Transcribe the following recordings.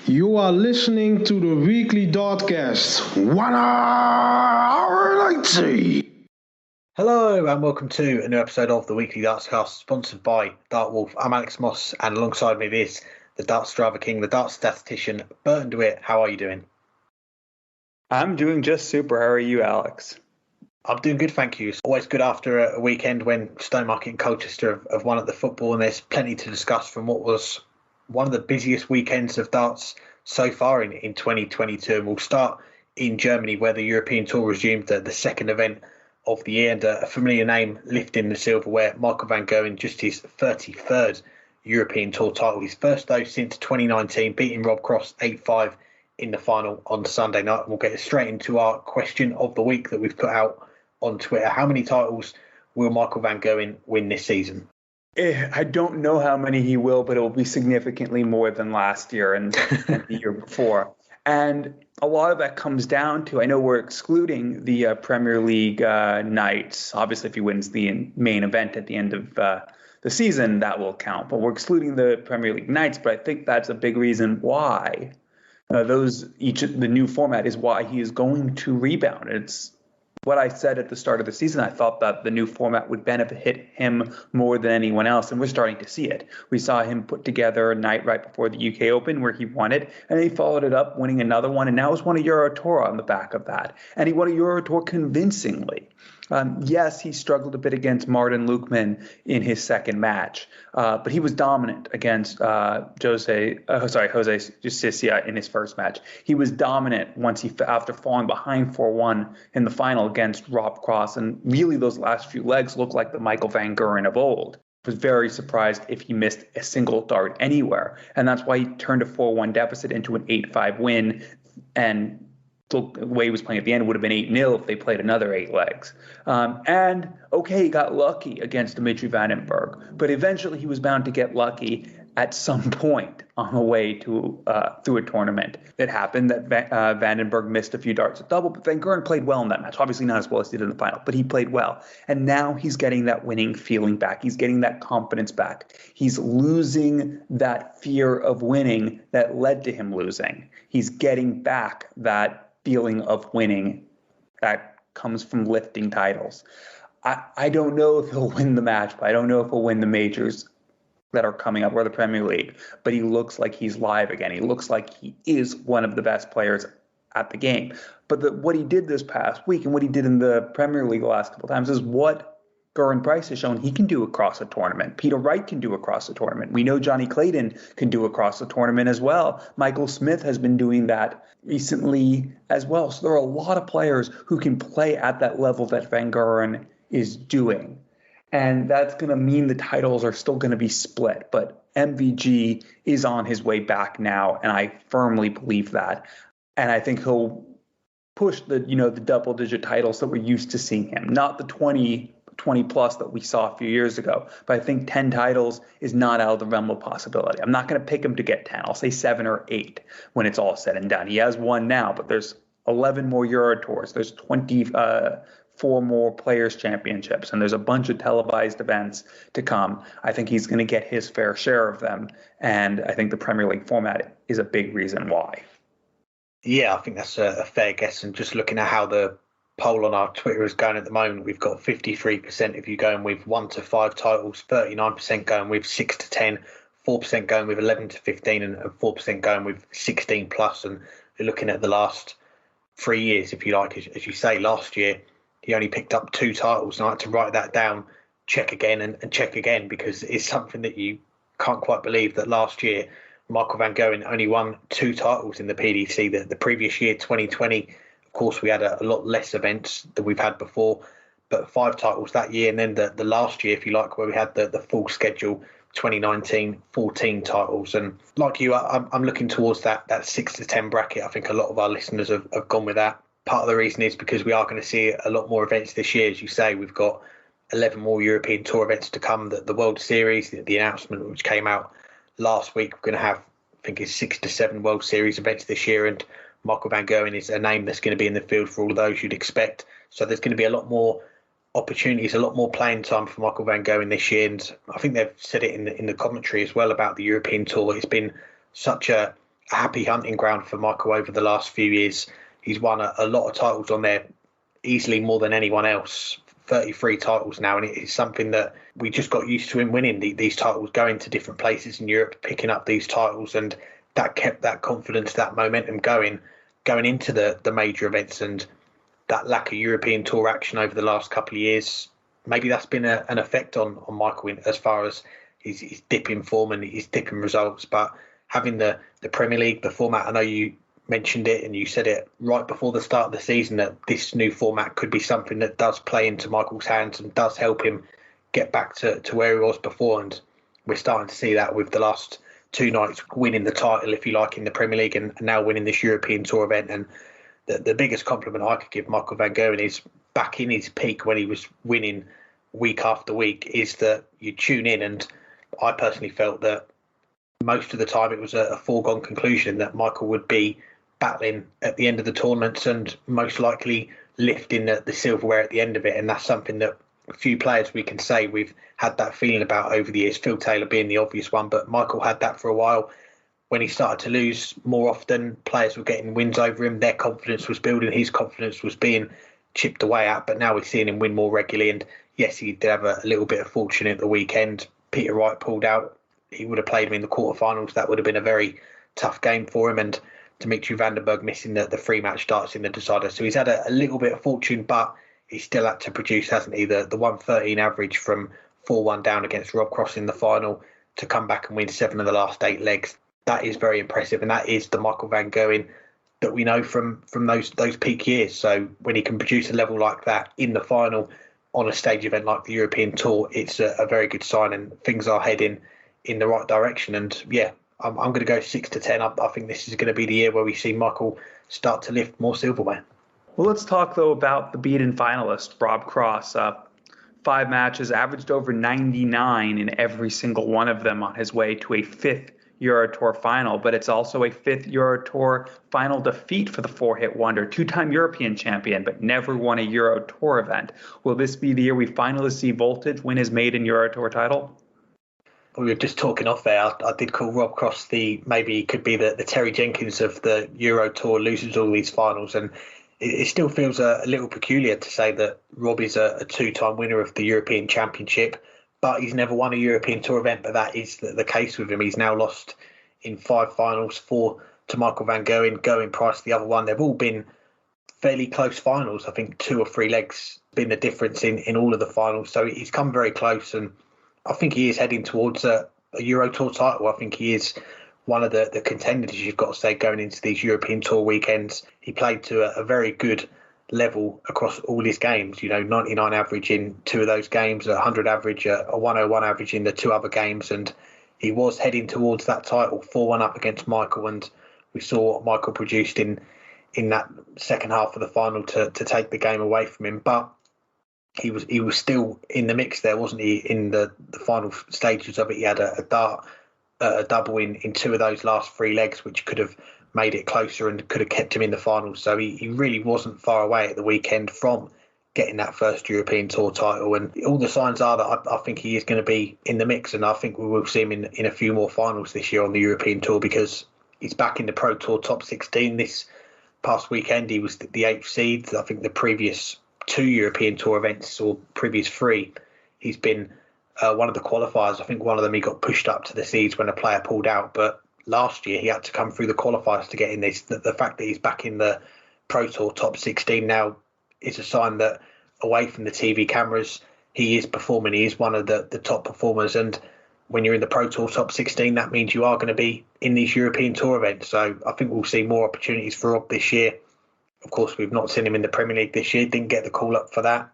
You are listening to the weekly Dartscast. 1 hour 90. Hello and welcome to a new episode of the weekly Dartscast, sponsored by Dartwolf. I'm Alex Moss, and alongside me is the Darts Driver King, the Darts statistician, Burton, DeWitt. How are you doing? I'm doing just super. How are you, Alex? I'm doing good, thank you. It's always good after a weekend when Stowmarket and Colchester have won at the football, and there's plenty to discuss from what was one of the busiest weekends of darts so far in 2022. And we'll start in Germany, where the European Tour resumed the second event of the year, and a familiar name lifting the silverware, Michael van Gerwen, just his 33rd European Tour title. His first, though, since 2019, beating Rob Cross 8-5 in the final on Sunday night. And we'll get straight into our question of the week that we've put out on Twitter. How many titles will Michael van Gerwen win this season? I don't know how many he will, but it will be significantly more than last year and the year before. And a lot of that comes down to, I know we're excluding the Premier League nights. Obviously, if he wins the main event at the end of the season, that will count. But we're excluding the Premier League nights. But I think that's a big reason why the new format is why he is going to rebound. It's what I said at the start of the season. I thought that the new format would benefit him more than anyone else, and we're starting to see it. We saw him put together a night right before the UK Open where he won it, and he followed it up winning another one, and now he's won a Euro Tour on the back of that. And he won a Euro Tour convincingly. Yes, he struggled a bit against Martin Lukeman in his second match, but he was dominant against Jose Justicia in his first match. He was dominant after falling behind 4-1 in the final against Rob Cross, and really those last few legs looked like the Michael van Gerwen of old. I was very surprised if he missed a single dart anywhere, and that's why he turned a 4-1 deficit into an 8-5 win, and the way he was playing at the end would have been 8-0 if they played another 8 legs. He got lucky against Dimitri Vandenberg, but eventually he was bound to get lucky at some point on the way to through a tournament. It happened that Vandenberg missed a few darts at double, but Van Gerwen played well in that match. Obviously not as well as he did in the final, but he played well. And now he's getting that winning feeling back. He's getting that confidence back. He's losing that fear of winning that led to him losing. He's getting back that feeling of winning that comes from lifting titles. I don't know if he'll win the match, but I don't know if he'll win the majors that are coming up or the Premier League, but he looks like he's live again. He looks like he is one of the best players at the game. But what he did this past week and what he did in the Premier League the last couple of times is what Gerwyn Price has shown he can do across a tournament. Peter Wright can do across a tournament. We know Johnny Clayton can do across a tournament as well. Michael Smith has been doing that recently as well. So there are a lot of players who can play at that level that Van Gerwen is doing. And that's going to mean the titles are still going to be split. But MVG is on his way back now, and I firmly believe that. And I think he'll push the double-digit titles that we're used to seeing him, not the 20 plus that we saw a few years ago. But I think 10 titles is not out of the realm of possibility. I'm not going to pick him to get 10. I'll say 7 or 8 when it's all said and done. He has one now, but there's 11 more Euro Tours. There's 24 more Players' Championships, and there's a bunch of televised events to come. I think he's going to get his fair share of them, and I think the Premier League format is a big reason why. Yeah, I think that's a fair guess. And just looking at how the poll on our Twitter is going at the moment, we've got 53% of you going with 1 to 5 titles, 39% going with 6 to 10, 4% going with 11 to 15, and 4% going with 16 plus. And you're looking at the last 3 years, if you like, as you say, last year he only picked up 2 titles, and I had to write that down, check again and check again, because it's something that you can't quite believe that last year Michael van Gerwen only won 2 titles in the PDC. The previous year, 2020, of course, we had a lot less events than we've had before, but 5 titles that year. And then the last year, if you like, where we had the full schedule, 2019, 14 titles. And like you, I'm looking towards that 6 to 10 bracket. I think a lot of our listeners have gone with that. Part of the reason is because we are going to see a lot more events this year. As you say, we've got 11 more European Tour events to come. The World Series, the announcement which came out last week, we're going to have, I think it's 6 to 7 World Series events this year. And Michael van Gerwen is a name that's going to be in the field for all of those you'd expect. So there's going to be a lot more opportunities, a lot more playing time for Michael van Gerwen this year. And I think they've said it in the commentary as well about the European Tour. It's been such a a happy hunting ground for Michael over the last few years. He's won a lot of titles on there, easily more than anyone else. 33 titles now, and it's something that we just got used to him winning these titles, going to different places in Europe, picking up these titles, and that kept that confidence, that momentum going into the major events. And that lack of European Tour action over the last couple of years, maybe that's been an effect on Michael as far as his dip in form and his dip in results. But having the Premier League, the format, I know you mentioned it and you said it right before the start of the season that this new format could be something that does play into Michael's hands and does help him get back to where he was before. And we're starting to see that with the last two nights winning the title, if you like, in the Premier League, and now winning this European Tour event. And the biggest compliment I could give Michael van Gerwen is back in his peak when he was winning week after week, is that you tune in, and I personally felt that most of the time it was a foregone conclusion that Michael would be battling at the end of the tournaments and most likely lifting the silverware at the end of it. And that's something that a few players we can say we've had that feeling about over the years, Phil Taylor being the obvious one, but Michael had that for a while. When he started to lose more often, players were getting wins over him, their confidence was building, his confidence was being chipped away at, but now we're seeing him win more regularly. And yes, he did have a little bit of fortune at the weekend. Peter Wright pulled out. He would have played him in the quarterfinals. That would have been a very tough game for him. And Dimitri van den Bergh missing the three match starts in the decider. So he's had a little bit of fortune, but he's still had to produce, hasn't he? The 113 average from 4-1 down against Rob Cross in the final to come back and win 7 of the last 8 legs. That is very impressive. And that is the Michael van Gerwen that we know from those peak years. So when he can produce a level like that in the final on a stage event like the European Tour, it's a very good sign, and things are heading in the right direction. And yeah, I'm going to go 6-10. I think this is going to be the year where we see Michael start to lift more silverware. Well, let's talk, though, about the beaten finalist, Rob Cross. 5 matches, averaged over 99 in every single one of them on his way to a 5th Euro Tour final. But it's also a 5th Euro Tour final defeat for the 4-hit wonder, 2-time European champion, but never won a Euro Tour event. Will this be the year we finally see Voltage win his maiden Euro Tour title? We were just talking off there. I did call Rob Cross maybe he could be the Terry Jenkins of the Euro Tour, loses all these finals. And it still feels a little peculiar to say that Rob is a 2-time winner of the European Championship, but he's never won a European Tour event. But that is the case with him. He's now lost in 5 finals, 4 to Michael van Gerwen, Price the other one. They've all been fairly close finals. I think 2 or 3 legs been the difference in all of the finals. So he's come very close, and I think he is heading towards a Euro Tour title. I think he is one of the contenders, you've got to say, going into these European Tour weekends. He played to a very good level across all his games. 99 average in 2 of those games, 100 average, a 101 average in the 2 other games. And he was heading towards that title, 4-1 up against Michael. And we saw what Michael produced in that second half of the final to take the game away from him. But he was still in the mix there, wasn't he, in the final stages of it. He had a double in 2 of those last 3 legs, which could have made it closer and could have kept him in the final. So he really wasn't far away at the weekend from getting that first European Tour title. And all the signs are that I think he is going to be in the mix, and I think we will see him in a few more finals this year on the European Tour, because he's back in the Pro Tour top 16 this past weekend. He was the 8th seed. I think the previous 2 European Tour events, or previous 3, he's been one of the qualifiers. I think one of them he got pushed up to the seeds when a player pulled out, but last year he had to come through the qualifiers to get in this. The fact that he's back in the Pro Tour top 16 now is a sign that away from the TV cameras, he is performing. He is one of the top performers, and when you're in the Pro Tour top 16, that means you are going to be in these European Tour events. So I think we'll see more opportunities for Rob this year. Of course, we've not seen him in the Premier League this year, didn't get the call up for that.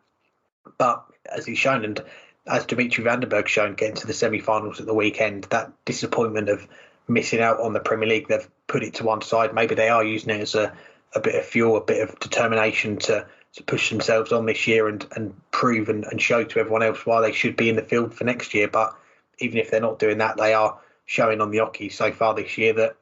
But as he's shown, and as Dimitri van den Bergh shown, getting to the semi-finals at the weekend, that disappointment of missing out on the Premier League, they've put it to one side. Maybe they are using it as a bit of fuel, a bit of determination to push themselves on this year and prove and show to everyone else why they should be in the field for next year. But even if they're not doing that, they are showing on the hockey so far this year that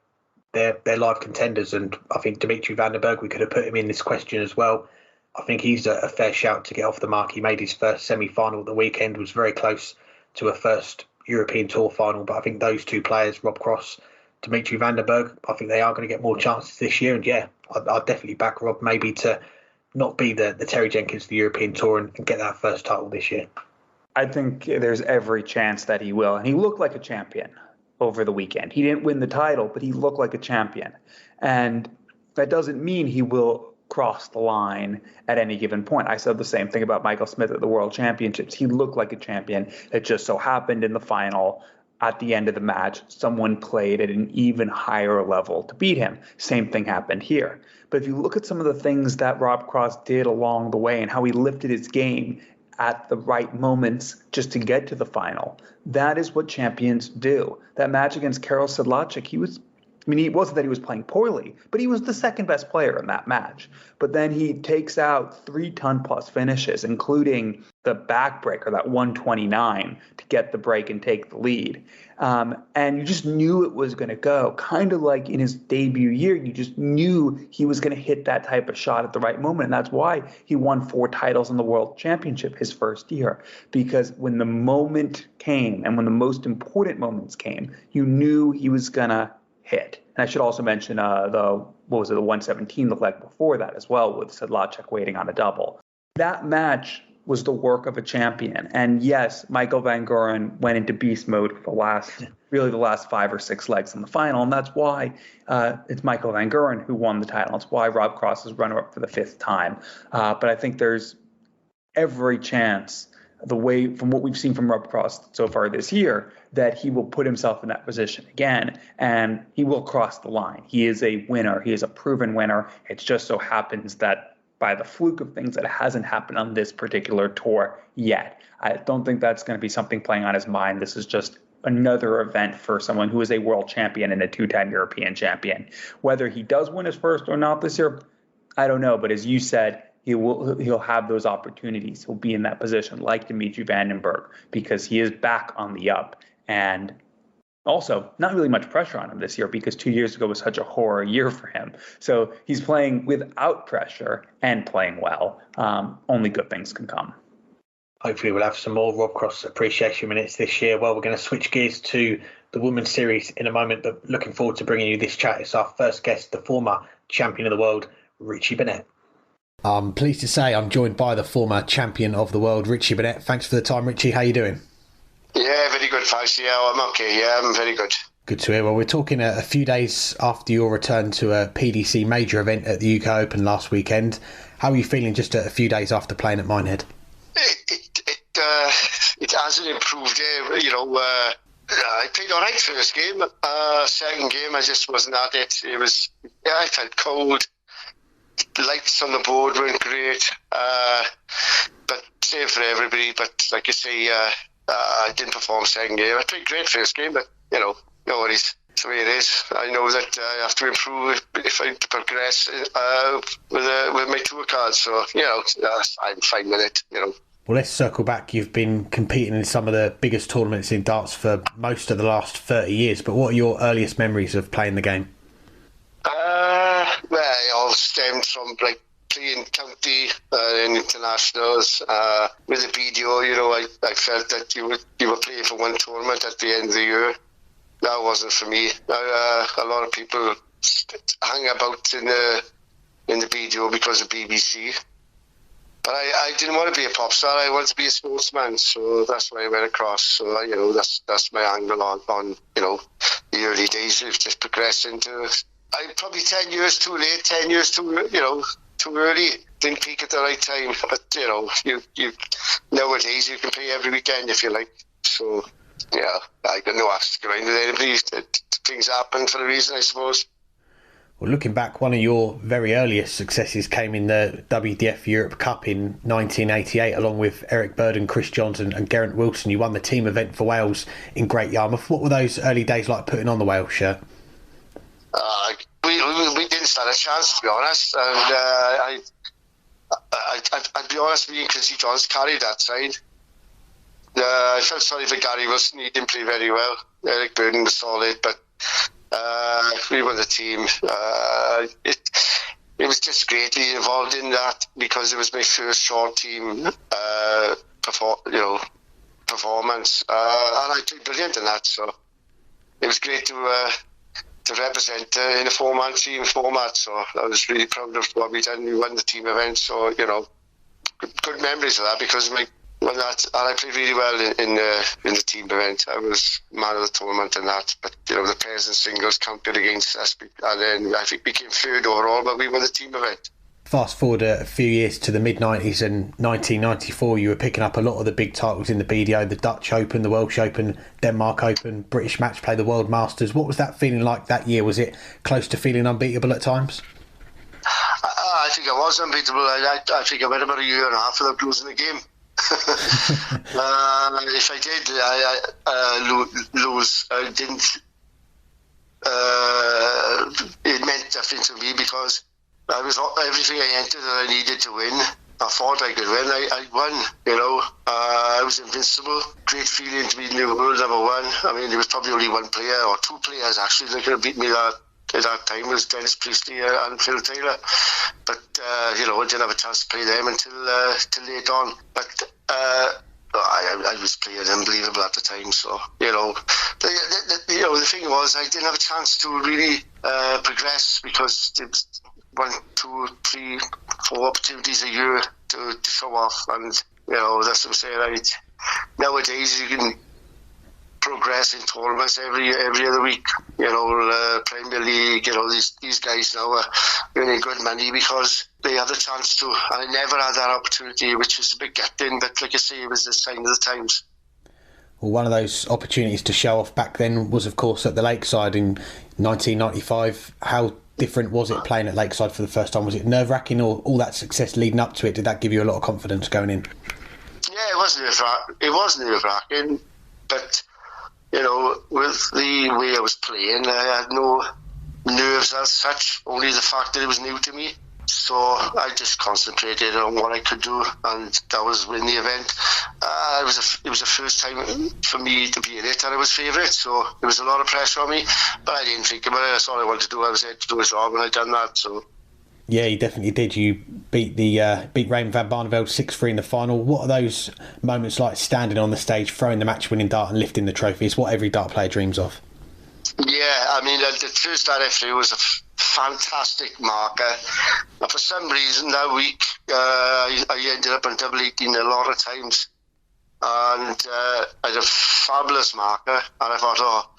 they're live contenders. And I think Dimitri van den Bergh, we could have put him in this question as well. I think he's a fair shout to get off the mark. He made his first semi-final at the weekend, was very close to a first European Tour final. But I think those 2 players, Rob Cross, Dimitri van den Berg. I think they are going to get more chances this year. And yeah, I'd definitely back Rob maybe to not be the Terry Jenkins of the European Tour and get that first title this year. I think there's every chance that he will. And he looked like a champion over the weekend. He didn't win the title, but he looked like a champion. And that doesn't mean he will cross the line at any given point. I said the same thing about Michael Smith at the World Championships. He looked like a champion. It just so happened in the final, at the end of the match, someone played at an even higher level to beat him. Same thing happened here. But if you look at some of the things that Rob Cross did along the way and how he lifted his game at the right moments just to get to the final, that is what champions do. That match against Karol Sedlacek, it wasn't that he was playing poorly, but he was the second best player in that match. But then he takes out 3-ton-plus finishes, including the backbreaker, that 129, to get the break and take the lead. And you just knew it was going to go. Kind of like in his debut year, you just knew he was going to hit that type of shot at the right moment. And that's why he won 4 titles in the World Championship his first year. Because when the moment came, and when the most important moments came, you knew he was going to hit. And I should also mention the 117, the leg before that as well, with Sedlacek waiting on a double. That match was the work of a champion. And yes, Michael van Gerwen went into beast mode for the last 5 or 6 legs in the final. And that's why it's Michael van Gerwen who won the title. It's why Rob Cross is runner-up for the 5th time. But I think there's every chance, from what we've seen from Rob Cross so far this year, that he will put himself in that position again, and he will cross the line. He is a winner. He is a proven winner. It just so happens that by the fluke of things, that it hasn't happened on this particular tour yet. I don't think that's going to be something playing on his mind. This is just another event for someone who is a world champion and a 2-time European champion. Whether he does win his first or not this year, I don't know. But as you said, he'll have those opportunities. He'll be in that position like Dimitri van den Berg, because he is back on the up. And also, not really much pressure on him this year, because 2 years ago was such a horror year for him. So he's playing without pressure and playing well. Only good things can come. Hopefully we'll have some more Rob Cross appreciation minutes this year. Well, we're going to switch gears to the Women's Series in a moment, but looking forward to bringing you this chat. It's our first guest, the former champion of the world, Richie Burnett. I'm pleased to say I'm joined by the former champion of the world, Richie Burnett. Thanks for the time, Richie. How are you doing? Yeah, very good, thanks. Yeah, I'm okay. Yeah, I'm very good. Good to hear. Well, we're talking a few days after your return to a PDC major event at the UK Open last weekend. How are you feeling just a few days after playing at Minehead? It hasn't improved. I played all right first game. Second game, I just wasn't at it. I felt cold. The lights on the board weren't great. But same for everybody. But like you say, I didn't perform second game. I played great first game, but no worries. It's the way it is. I know that I have to improve if I progress with my tour cards. So I'm fine with it. Well, let's circle back. You've been competing in some of the biggest tournaments in darts for most of the last 30 years. But what are your earliest memories of playing the game? Well, it all stemmed from playing county and internationals with the BDO. I felt that you were playing for one tournament at the end of the year. That wasn't for me. A lot of people hang about in the BDO because of BBC. But I didn't want to be a pop star. I wanted to be a sportsman, so that's why I went across. So that's my angle on the early days of just progressing to. I'm probably 10 years too late, 10 years too early. Didn't peak at the right time. But you nowadays you can play every weekend if you like. So yeah, I got no axe to grind with anybody. Things happen for a reason, I suppose. Well, looking back, one of your very earliest successes came in the WDF Europe Cup in 1988, along with Eric Burton, Chris Johnson and Geraint Wilson. You won the team event for Wales in Great Yarmouth. What were those early days like putting on the Wales shirt? We didn't stand a chance, to be honest. And I'd be honest with you, Chrissy Johns carried that side. I felt sorry for Gary Wilson. He didn't play very well. Eric Burton was solid, but we won the team. It was just great to be involved in that because it was my first short team performance, and I played brilliant in that. So it was great to represent in a 4-man team format. So I was really proud of what we done. We won the team event, so good memories of that, because I played really well in the team event. I was man of the tournament and that, but the pairs and singles counted against us, and then I think we came third overall, but we won the team event. Fast forward a few years to the mid-90s and 1994, you were picking up a lot of the big titles in the BDO, the Dutch Open, the Welsh Open, Denmark Open, British Match Play, the World Masters. What was that feeling like that year? Was it close to feeling unbeatable at times? I think I was unbeatable. I think I went about a year and a half without losing a game. If I did, I lose. I didn't. It meant nothing to me, because I was everything I entered that I needed to win. I thought I could win. I won. I was invincible. Great feeling to be in the world number one. I mean, there was probably only one player or two players actually that could have beat me at that time. It was Dennis Priestley and Phil Taylor. But I didn't have a chance to play them until late on. But I was playing unbelievable at the time. So the thing was, I didn't have a chance to really progress, because there was 1, 2, 3, 4 opportunities a year to show off, and that's what I'm saying. Nowadays you can progress in tournaments every other week. Premier League. These guys now are earning good money because they have the chance to. And I never had that opportunity, which was a bit gutting. But like I say, it was the sign of the times. Well, one of those opportunities to show off back then was, of course, at the Lakeside in 1995. How different was it playing at Lakeside for the first time? Was it nerve-wracking, or all that success leading up to it, did that give you a lot of confidence going in? Yeah, it was nerve-wracking, but with the way I was playing, I had no nerves as such, only the fact that it was new to me. So I just concentrated on what I could do, and that was win the event. It was the first time for me to be in it, and I was favourite, so there was a lot of pressure on me, but I didn't think about it. That's all I wanted to do. I was there to do a job, and I'd done that. So yeah, you definitely did. You beat Raymond van Barneveld 6-3 in the final. What are those moments like, standing on the stage, throwing the match-winning dart and lifting the trophy? It's what every dart player dreams of. Yeah, I mean, the first dart I threw was a fantastic marker. And for some reason that week, I ended up on double 18 a lot of times. And I had a fabulous marker. And I thought,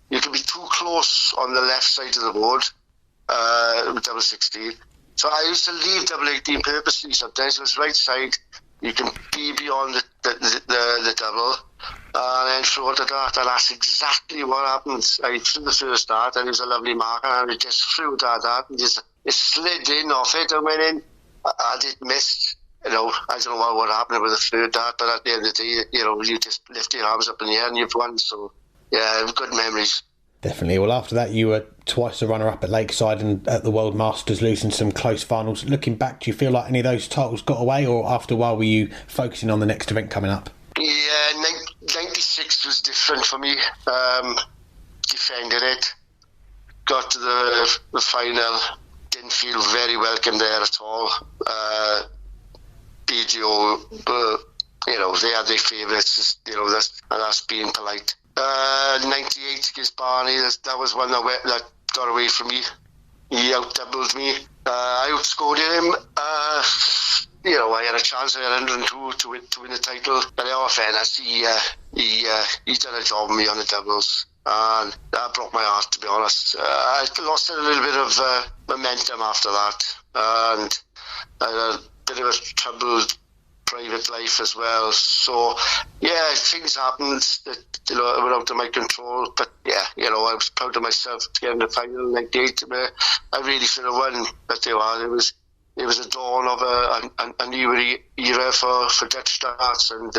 you can be too close on the left side of the board with double 16. So I used to leave double 18 purposely. Sometimes it was right side. You can be beyond the double and then throw the dart. And that's exactly what happened. I threw the first dart, and it was a lovely marker, and I just threw that dart, and it slid in off it and went in. I did miss. I don't know what happened with the third dart, but at the end of the day, you just lift your arms up in the air and you've won. So yeah, good memories. Definitely. Well, after that, you were twice the runner-up at Lakeside and at the World Masters, losing some close finals. Looking back, do you feel like any of those titles got away, or after a while were you focusing on the next event coming up? Yeah, 96 was different for me. Defended it, got to the final, didn't feel very welcome there at all. BGO, they had their favourites, that's being polite. 98 against Barney, that was one that got away from me. He out-doubled me. I outscored him. I had a chance. I had 102 to win the title. But in all fairness, he done a job on me on the doubles. And that broke my heart, to be honest. I lost a little bit of momentum after that. And I had a bit of a troubled private life as well. So, yeah, things happened that, were out of my control. But, yeah, I was proud of myself to get in the final in 98. I really should have won. But, it was a dawn of a new era for Dutch darts, and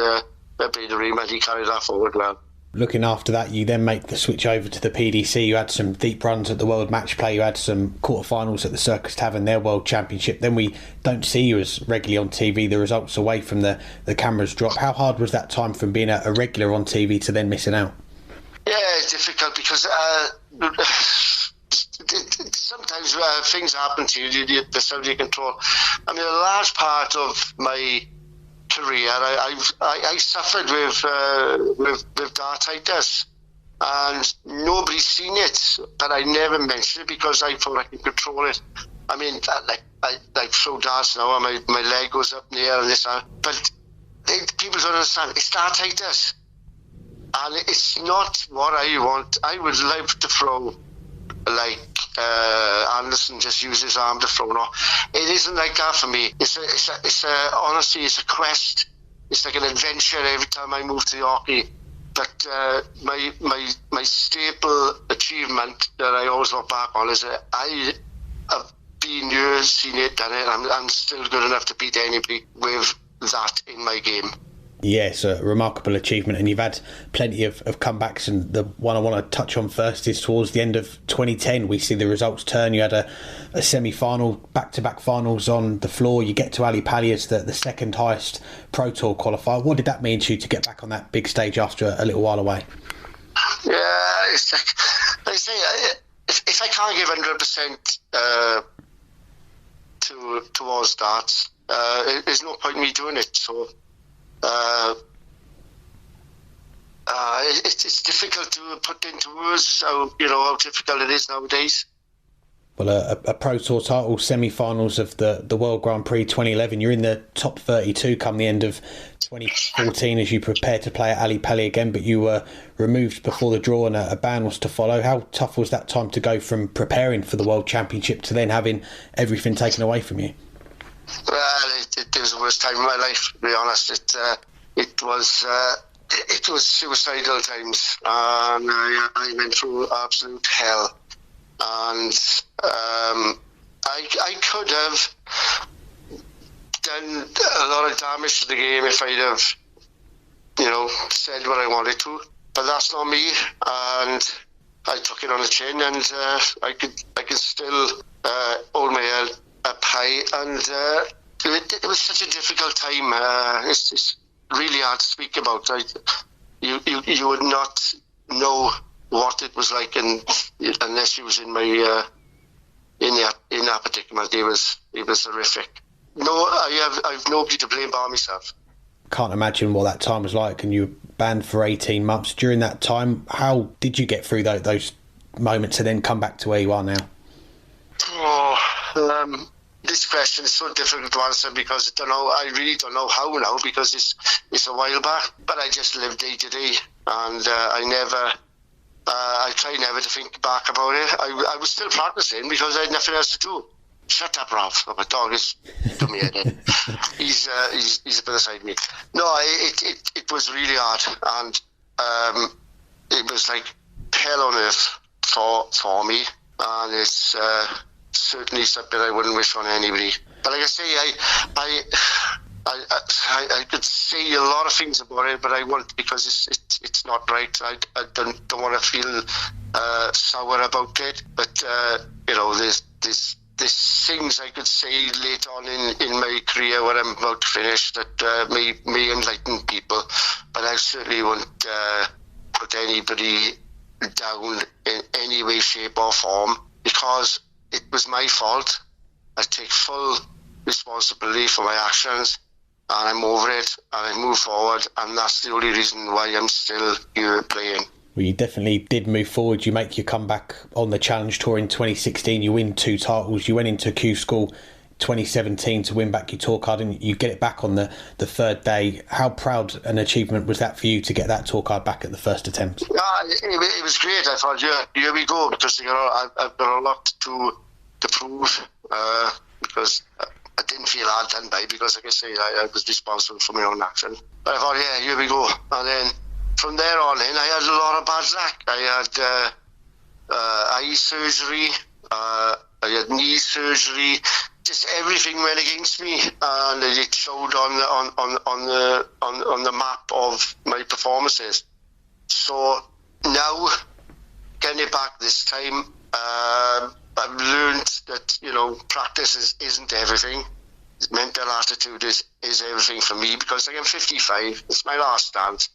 Peter Riemann, he carried that forward well. Looking after that, you then make the switch over to the PDC. You had some deep runs at the World Match Play. You had some quarterfinals at the Circus Tavern, their World Championship. Then we don't see you as regularly on TV. The results away from the cameras drop. How hard was that time from being a regular on TV to then missing out? Yeah, it's difficult because sometimes things happen to you. There's out of your control. I mean, a large part of my career, I suffered with dartitis, and nobody's seen it, but I never mentioned it because I thought I could control it. I mean, I throw darts now, and my leg goes up in the air and this, but people don't understand. It's dartitis, and it's not what I want. I would love to throw like Anderson just used his arm to throw. No, it isn't like that for me. Honestly, it's a quest. It's like an adventure every time I move to the hockey. But my staple achievement that I always look back on is that I have been here, seen it, done it. I'm still good enough to beat anybody with that in my game. Yes, a remarkable achievement, and you've had plenty of comebacks, and the one I want to touch on first is towards the end of 2010. We see the results turn. You had a semi-final, back-to-back finals on the floor. You get to Ali Pali as the second highest Pro Tour qualifier. What did that mean to you to get back on that big stage after a little while away? Yeah, it's like I say, if I can't give 100% towards darts, there's no point in me doing it. So it's difficult to put into words how difficult it is nowadays. Well, a Pro Tour title, semi-finals of the World Grand Prix 2011. You're in the top 32 come the end of 2014 as you prepare to play at Ali Pali again, but you were removed before the draw and a ban was to follow. How tough was that time to go from preparing for the World Championship to then having everything taken away from you? Well, it was the worst time of my life, to be honest. It was suicidal times, and I went through absolute hell. And I could have done a lot of damage to the game if I'd have, said what I wanted to. But that's not me, and I took it on the chin, and I can still hold my head up high. And it was such a difficult time. It's really hard to speak about. You would not know what it was like, unless you was in my in that particular day. It was horrific. No, I've nobody to blame but myself. Can't imagine what that time was like, and you were banned for 18 months. During that time, how did you get through those moments and then come back to where you are now? This question is so difficult to answer because I really don't know how now, because it's a while back. But I just live day to day, and I try never to think back about it. I was still practicing because I had nothing else to do. Shut up, Ralph. My dog is to me again. He's a bit aside me. No, it was really hard, and it was like hell on earth for me, and it's certainly something I wouldn't wish on anybody. But like I say, I could say a lot of things about it, but I won't, because it's not right. I don't want to feel sour about it. But there's things I could say later on in my career when I'm about to finish that may enlighten people. But I certainly won't put anybody down in any way, shape or form, because it was my fault. I take full responsibility for my actions, and I'm over it, and I move forward, and that's the only reason why I'm still here playing. Well, you definitely did move forward. You make your comeback on the Challenge Tour in 2016. You win 2 titles. You went into Q School 2017 to win back your tour card, and you get it back on the third day. How proud an achievement was that for you to get that tour card back at the first attempt? It was great. I thought, here we go, because I've got a lot to prove, because I didn't feel hard done by, because like I say, I was responsible for my own action. But I thought, here we go. And then from there on in, I had a lot of bad luck. I had eye surgery, I had knee surgery. Just everything went against me, and it showed on the map of my performances. So now, getting it back this time, I've learned that practice isn't everything. Mental attitude is everything for me, because I'm 55. It's my last dance,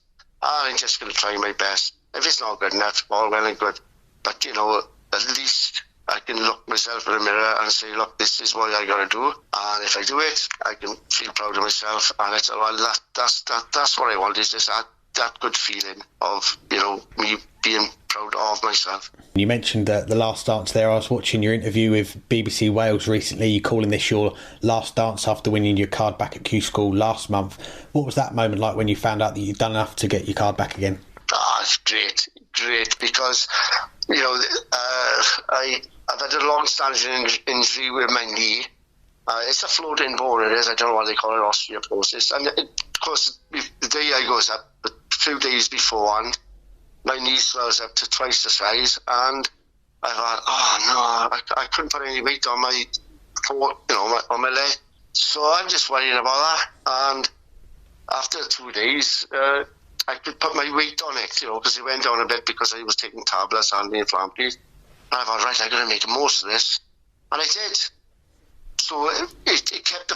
and I'm just going to try my best. If it's not good enough, all well and good. But at least I can look myself in the mirror and say, look, this is what I got to do, and if I do it, I can feel proud of myself. And it's that's what I want, is just that good feeling of, me being proud of myself. You mentioned the last dance there. I was watching your interview with BBC Wales recently. You're calling this your last dance after winning your card back at Q School last month. What was that moment like when you found out that you'd done enough to get your card back again? It's great, because, I've had a long-standing injury with my knee. It's a floating bone, it is. I don't know what they call it, osteoporosis. And of course, the day I goes up, a few days beforehand, my knee swells up to twice the size, and I thought, I couldn't put any weight on my foot, on my leg. So I'm just worrying about that. And after 2 days, I could put my weight on it, because it went down a bit because I was taking tablets and the inflammatories. And I thought, right, I'm going to make the most of this. And I did. So it kept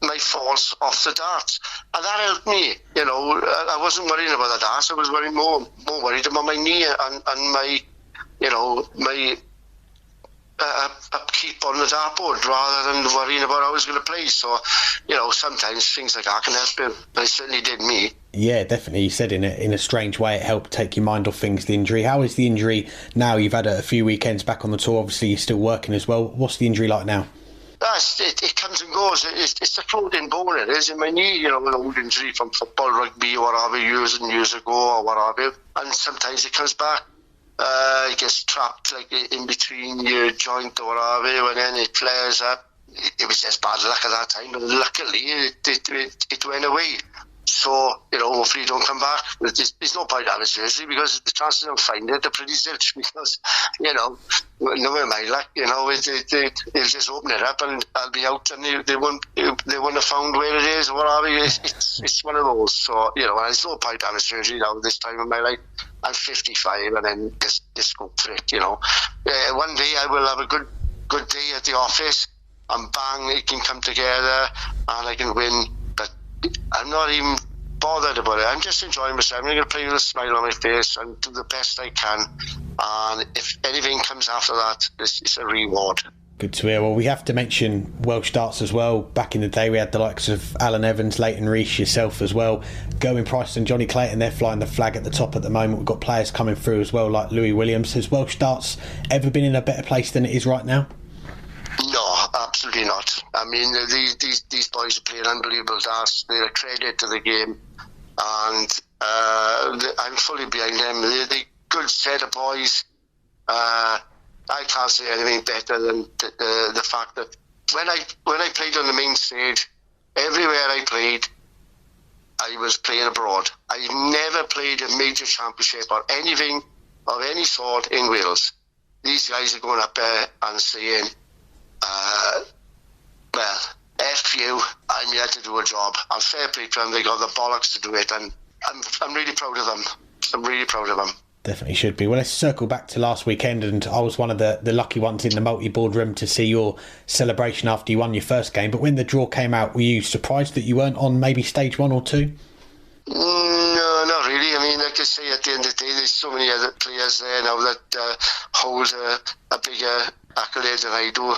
my falls off the darts. And that helped me. I wasn't worrying about the darts. I was more worried about my knee and my, my upkeep on the dartboard rather than worrying about how I was going to play. So, sometimes things like that can help you. But it certainly did me. Yeah, definitely. You said in a strange way it helped take your mind off things, the injury. How is the injury now? You've had a few weekends back on the tour. Obviously, you're still working as well. What's the injury like now? It comes and goes. It's a floating bone, it is, in my knee, an old injury from football, rugby, or whatever, years and years ago, or whatever. And sometimes it comes back. It gets trapped like in between your joint or whatever, and then it flares up. It was just bad luck at that time, but luckily it went away. So, hopefully it don't come back. There's no point having surgery because the chances of finding it are pretty zilch because, no matter my luck, they'll just open it up and I'll be out and they won't have found where it is or whatever. It's one of those. So, there's no point having surgery now this time of my life. I'm 55 and then just go for it, one day I will have a good day at the office and bang, it can come together and I can win. But I'm not even bothered about it. I'm just enjoying myself. I'm going to play with a smile on my face and do the best I can. And if anything comes after that, it's a reward. Good to hear. Well, we have to mention Welsh darts as well. Back in the day, we had the likes of Alan Evans, Leighton Rees, yourself as well. Gerwyn Price and Johnny Clayton, they're flying the flag at the top at the moment. We've got players coming through as well, like Louis Williams. Has Welsh darts ever been in a better place than it is right now? No, absolutely not. I mean, these boys are playing unbelievable darts. They're a credit to the game. And I'm fully behind them. They're a good set of boys. I can't say anything better than the fact that when I played on the main stage, everywhere I played, I was playing abroad. I never played a major championship or anything of any sort in Wales. These guys are going up there and saying, well, F you, I'm here to do a job. And fair play to them, they got the bollocks to do it, and I'm really proud of them. I'm really proud of them. Definitely should be. Well, let's circle back to last weekend, and I was one of the lucky ones in the multi-board room to see your celebration after you won your first game. But when the draw came out, were you surprised that you weren't on maybe stage 1 or 2? No, not really. I mean, like I say, at the end of the day, there's so many other players there now that hold a bigger accolade than I do,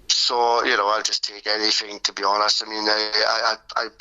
So, I'll just take anything, to be honest. I mean,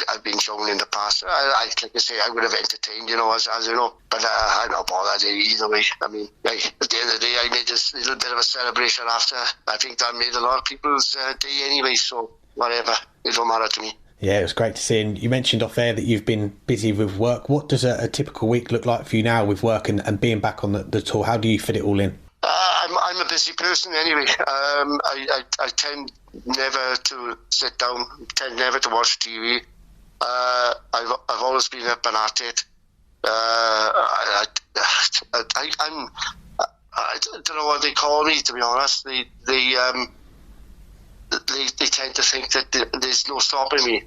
I've been shown in the past. Like I say, I would have entertained, as you know. But I'm not bothered either way. I mean, at the end of the day, I made this little bit of a celebration after. I think that made a lot of people's day anyway, so whatever. It don't matter to me. Yeah, it was great to see. And you mentioned off air that you've been busy with work. What does a typical week look like for you now with work and being back on the tour? How do you fit it all in? I'm a busy person anyway. I tend never to sit down, tend never to watch TV. I've always been up and at it. I don't know what they call me, to be honest. They tend to think that there's no stopping me,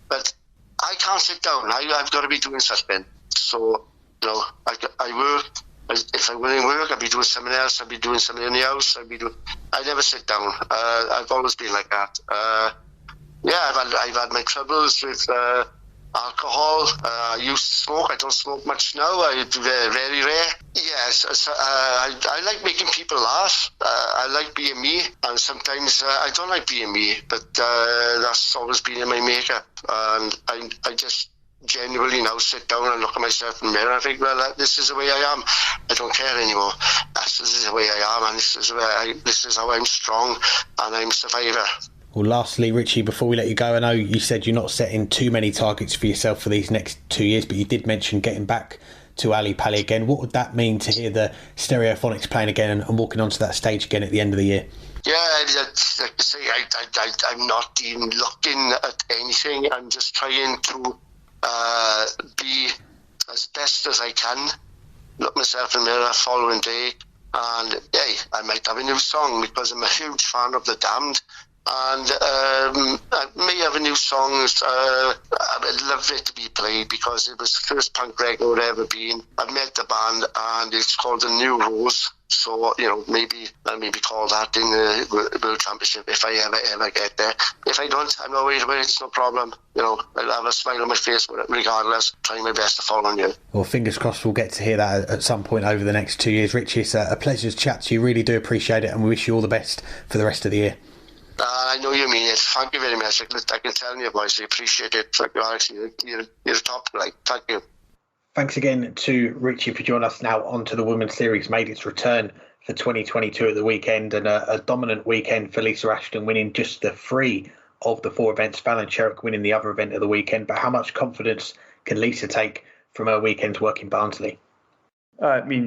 but I can't sit down. I've got to be doing something. So I work. If I'm going to work, I'll be doing something else. I'll be doing something in the house. I never sit down. I've always been like that. I've had my troubles with alcohol. I used to smoke. I don't smoke much now. Very rare. Yes, I like making people laugh. I like being me, and sometimes I don't like being me. But that's always been in my makeup, and I just genuinely now sit down and look at myself in the mirror and think, well, this is the way I am. I don't care anymore. This is the way I am, and this is how I'm strong, and I'm a survivor. Well, lastly, Richie, before we let you go, I know you said you're not setting too many targets for yourself for these next 2 years, but you did mention getting back to Ali Pali again. What would that mean to hear the Stereophonics playing again and walking onto that stage again at the end of the year? Yeah, like I say, I'm not even looking at anything. I'm just trying to be as best as I can. Look myself in the mirror following day, and hey, I might have a new song because I'm a huge fan of The Damned. And I may have a new song. I would love it to be played because it was the first punk record I've ever been. I've met the band, and it's called The New Rose. So, maybe I'll call that in the World Championship if I ever get there. If I don't, I'm not worried about it. It's no problem. I'll have a smile on my face regardless, trying my best to follow on you. Well, fingers crossed we'll get to hear that at some point over the next 2 years. Richie, it's a pleasure to chat to you. Really do appreciate it, and we wish you all the best for the rest of the year. I know you mean it. Thank you very much. I can tell you, boys, I appreciate it. You're a top guy. Thank you. Thanks again to Richie for joining us. Now on to the Women's Series. Made its return for 2022 at the weekend, and a dominant weekend for Lisa Ashton, winning just the 3 of the 4 events. Fallon Sherrock winning the other event of the weekend. But how much confidence can Lisa take from her weekend's work in Barnsley?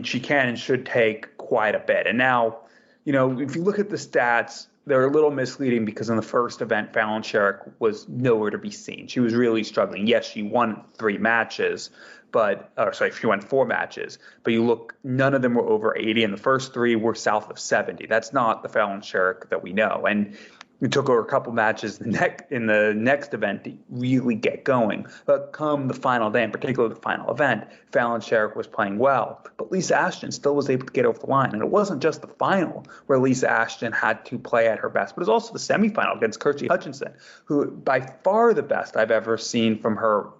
She can and should take quite a bit. And now, if you look at the stats, they're a little misleading because in the first event, Fallon Sherrock was nowhere to be seen. She was really struggling. Yes, she won 3 matches, she won 4 matches. But you look, none of them were over 80, and the first 3 were south of 70. That's not the Fallon Sherrock that we know. And it took her a couple matches in the next event to really get going. But come the final day, in particular the final event, Fallon Sherrock was playing well. But Lisa Ashton still was able to get over the line. And it wasn't just the final where Lisa Ashton had to play at her best, but it was also the semifinal against Kirsty Hutchinson, who by far the best I've ever seen from her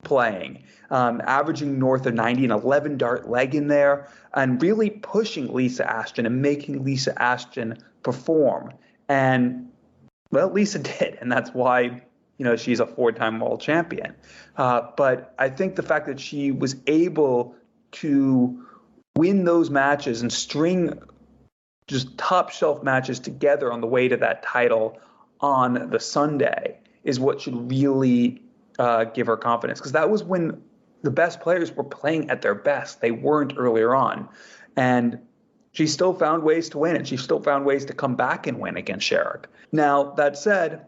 playing, averaging north of 90, an 11 dart leg in there, and really pushing Lisa Ashton and making Lisa Ashton perform. And, well, Lisa did, and that's why, she's a 4-time world champion. But I think the fact that she was able to win those matches and string just top-shelf matches together on the way to that title on the Sunday is what should really give her confidence, because that was when the best players were playing at their best. They weren't earlier on. And she still found ways to win, and she still found ways to come back and win against Sherrock. Now, that said,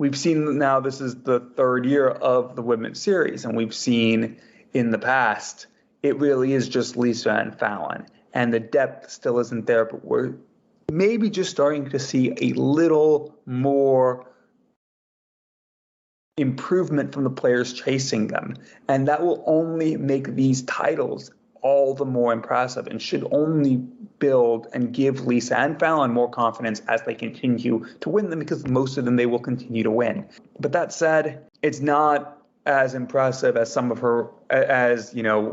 we've seen now this is the 3rd year of the Women's Series, and we've seen in the past it really is just Lisa and Fallon, and the depth still isn't there, but we're maybe just starting to see a little more improvement from the players chasing them, and that will only make these titles all the more impressive and should only build and give Lisa and Fallon more confidence as they continue to win them, because most of them they will continue to win. But that said, it's not as impressive as some of her,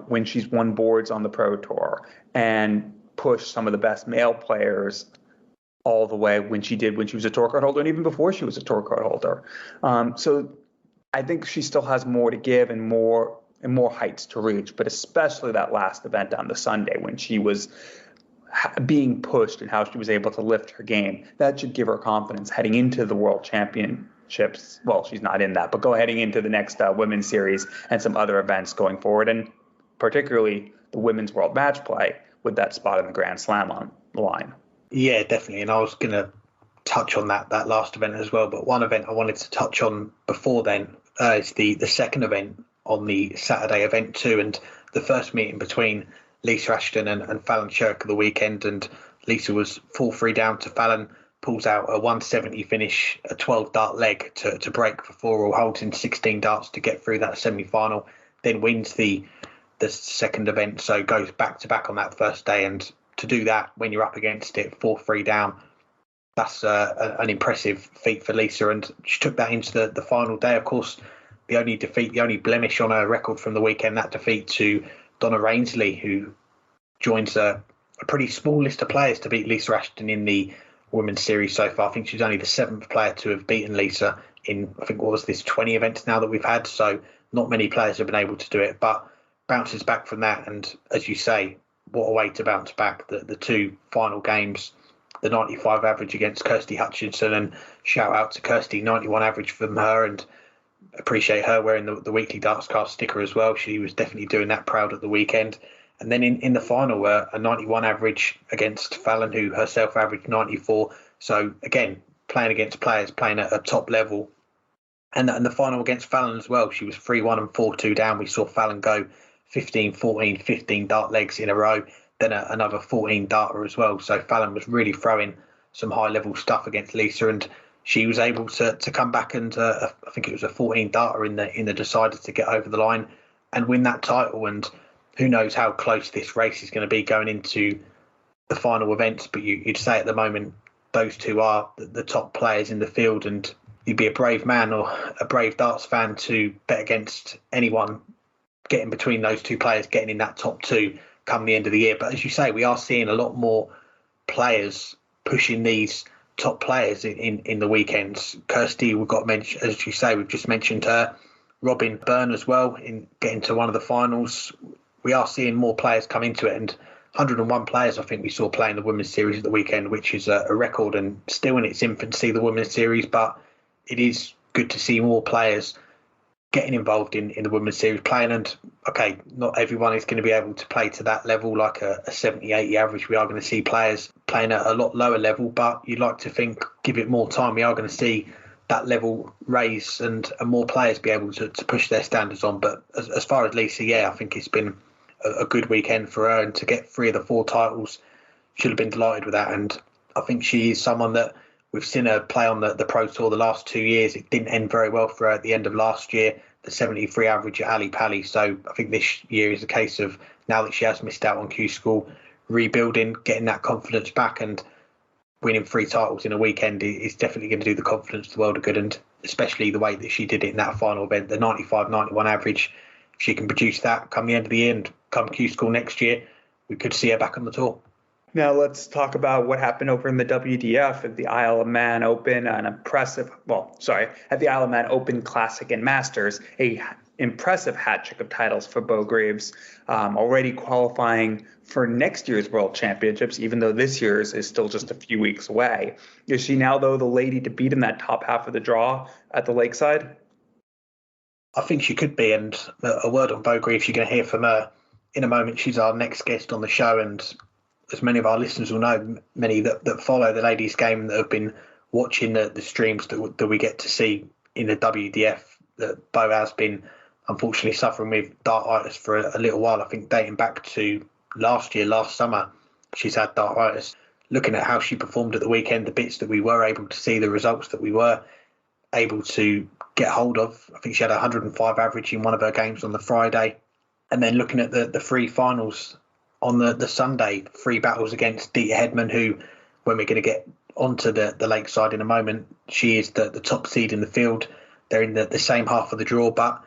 when she's won boards on the Pro Tour and pushed some of the best male players all the way when she was a tour card holder, and even before she was a tour card holder. So I think she still has more to give and more heights to reach, but especially that last event on the Sunday when she was being pushed and how she was able to lift her game. That should give her confidence heading into the World Championships. Well, she's not in that, but heading into the next Women's Series and some other events going forward, and particularly the Women's World Match Play with that spot in the Grand Slam on the line. Yeah, definitely. And I was going to touch on that last event as well, but one event I wanted to touch on before then is the second event on the Saturday event 2, and the first meeting between Lisa Ashton and Fallon Sherrock of the weekend. And Lisa was 4-3 down to Fallon, pulls out a 170 finish, a 12 dart leg to break for 4 all holds in 16 darts to get through that semi-final, then wins the second event, so goes back to back on that first day. And to do that when you're up against it 4-3 down, that's an impressive feat for Lisa, and she took that into the final day. Of course, the only blemish on her record from the weekend, that defeat to Donna Rainsley, who joins a pretty small list of players to beat Lisa Ashton in the Women's Series so far. I think she's only the 7th player to have beaten Lisa in, I think, what was this, 20 events now that we've had. So not many players have been able to do it, but bounces back from that. And as you say, what a way to bounce back. The two final games, the 95 average against Kirsty Hutchinson, and shout out to Kirsty, 91 average from her, and appreciate her wearing the weekly Dartscast sticker as well. She was definitely doing that proud at the weekend. And then in the final, a 91 average against Fallon, who herself averaged 94. So again, playing against players playing at a top level. And the final against Fallon as well, she was 3-1 and 4-2 down. We saw Fallon go 15, 14, 15 dart legs in a row, then another 14 darter as well. So Fallon was really throwing some high level stuff against Lisa, and she was able to come back and I think it was a 14 darter in the decider to get over the line and win that title. And who knows how close this race is going to be going into the final events, but you'd say at the moment those two are the top players in the field, and you'd be a brave man or a brave darts fan to bet against anyone getting between those two players, getting in that top two come the end of the year. But as you say, we are seeing a lot more players pushing these top players in the weekends. Kirsty, we've got mentioned, as you say, we've just mentioned her. Robin Byrne as well, in getting to one of the finals. We are seeing more players come into it, and 101 players I think we saw playing the Women's Series at the weekend, which is a record and still in its infancy, the Women's Series, but it is good to see more players getting involved in the Women's Series playing. And okay, not everyone is going to be able to play to that level, like a 70, 80 average. We are going to see players playing at a lot lower level, but you'd like to think, give it more time, we are going to see that level raise and more players be able to push their standards on. But as far as Lisa, I think it's been a good weekend for her, and to get 3 of the 4 titles, should have been delighted with that. And I think she is someone that we've seen her play on the Pro Tour the last 2 years. It didn't end very well for her at the end of last year, the 73 average at Ali Pali. So I think this year is a case of, now that she has missed out on Q School, rebuilding, getting that confidence back, and winning 3 titles in a weekend is definitely going to do the confidence the world of good. And especially the way that she did it in that final event, the 95, 91 average, if she can produce that come the end of the year and come Q School next year, we could see her back on the tour. Now let's talk about what happened over in the WDF at the Isle of Man Open, at the Isle of Man Open Classic and Masters, a impressive hat trick of titles for Beau Greaves, already qualifying for next year's World Championships, even though this year's is still just a few weeks away. Is she now, though, the lady to beat in that top half of the draw at the Lakeside? I think she could be, and a word on Beau Greaves you're going to hear from her in a moment. She's our next guest on the show, and as many of our listeners will know, many that follow the ladies' game, that have been watching the streams that we get to see in the WDF, that Beau has been unfortunately suffering with dartitis for a little while. I think dating back to last summer, she's had dartitis. Looking at how she performed at the weekend, the bits that we were able to see, the results that we were able to get hold of, I think she had 105 average in one of her games on the Friday. And then looking at the 3 finals on the Sunday, 3 battles against Dieter Hedman, who, when we're going to get onto the Lakeside in a moment, she is the top seed in the field. They're in the same half of the draw, but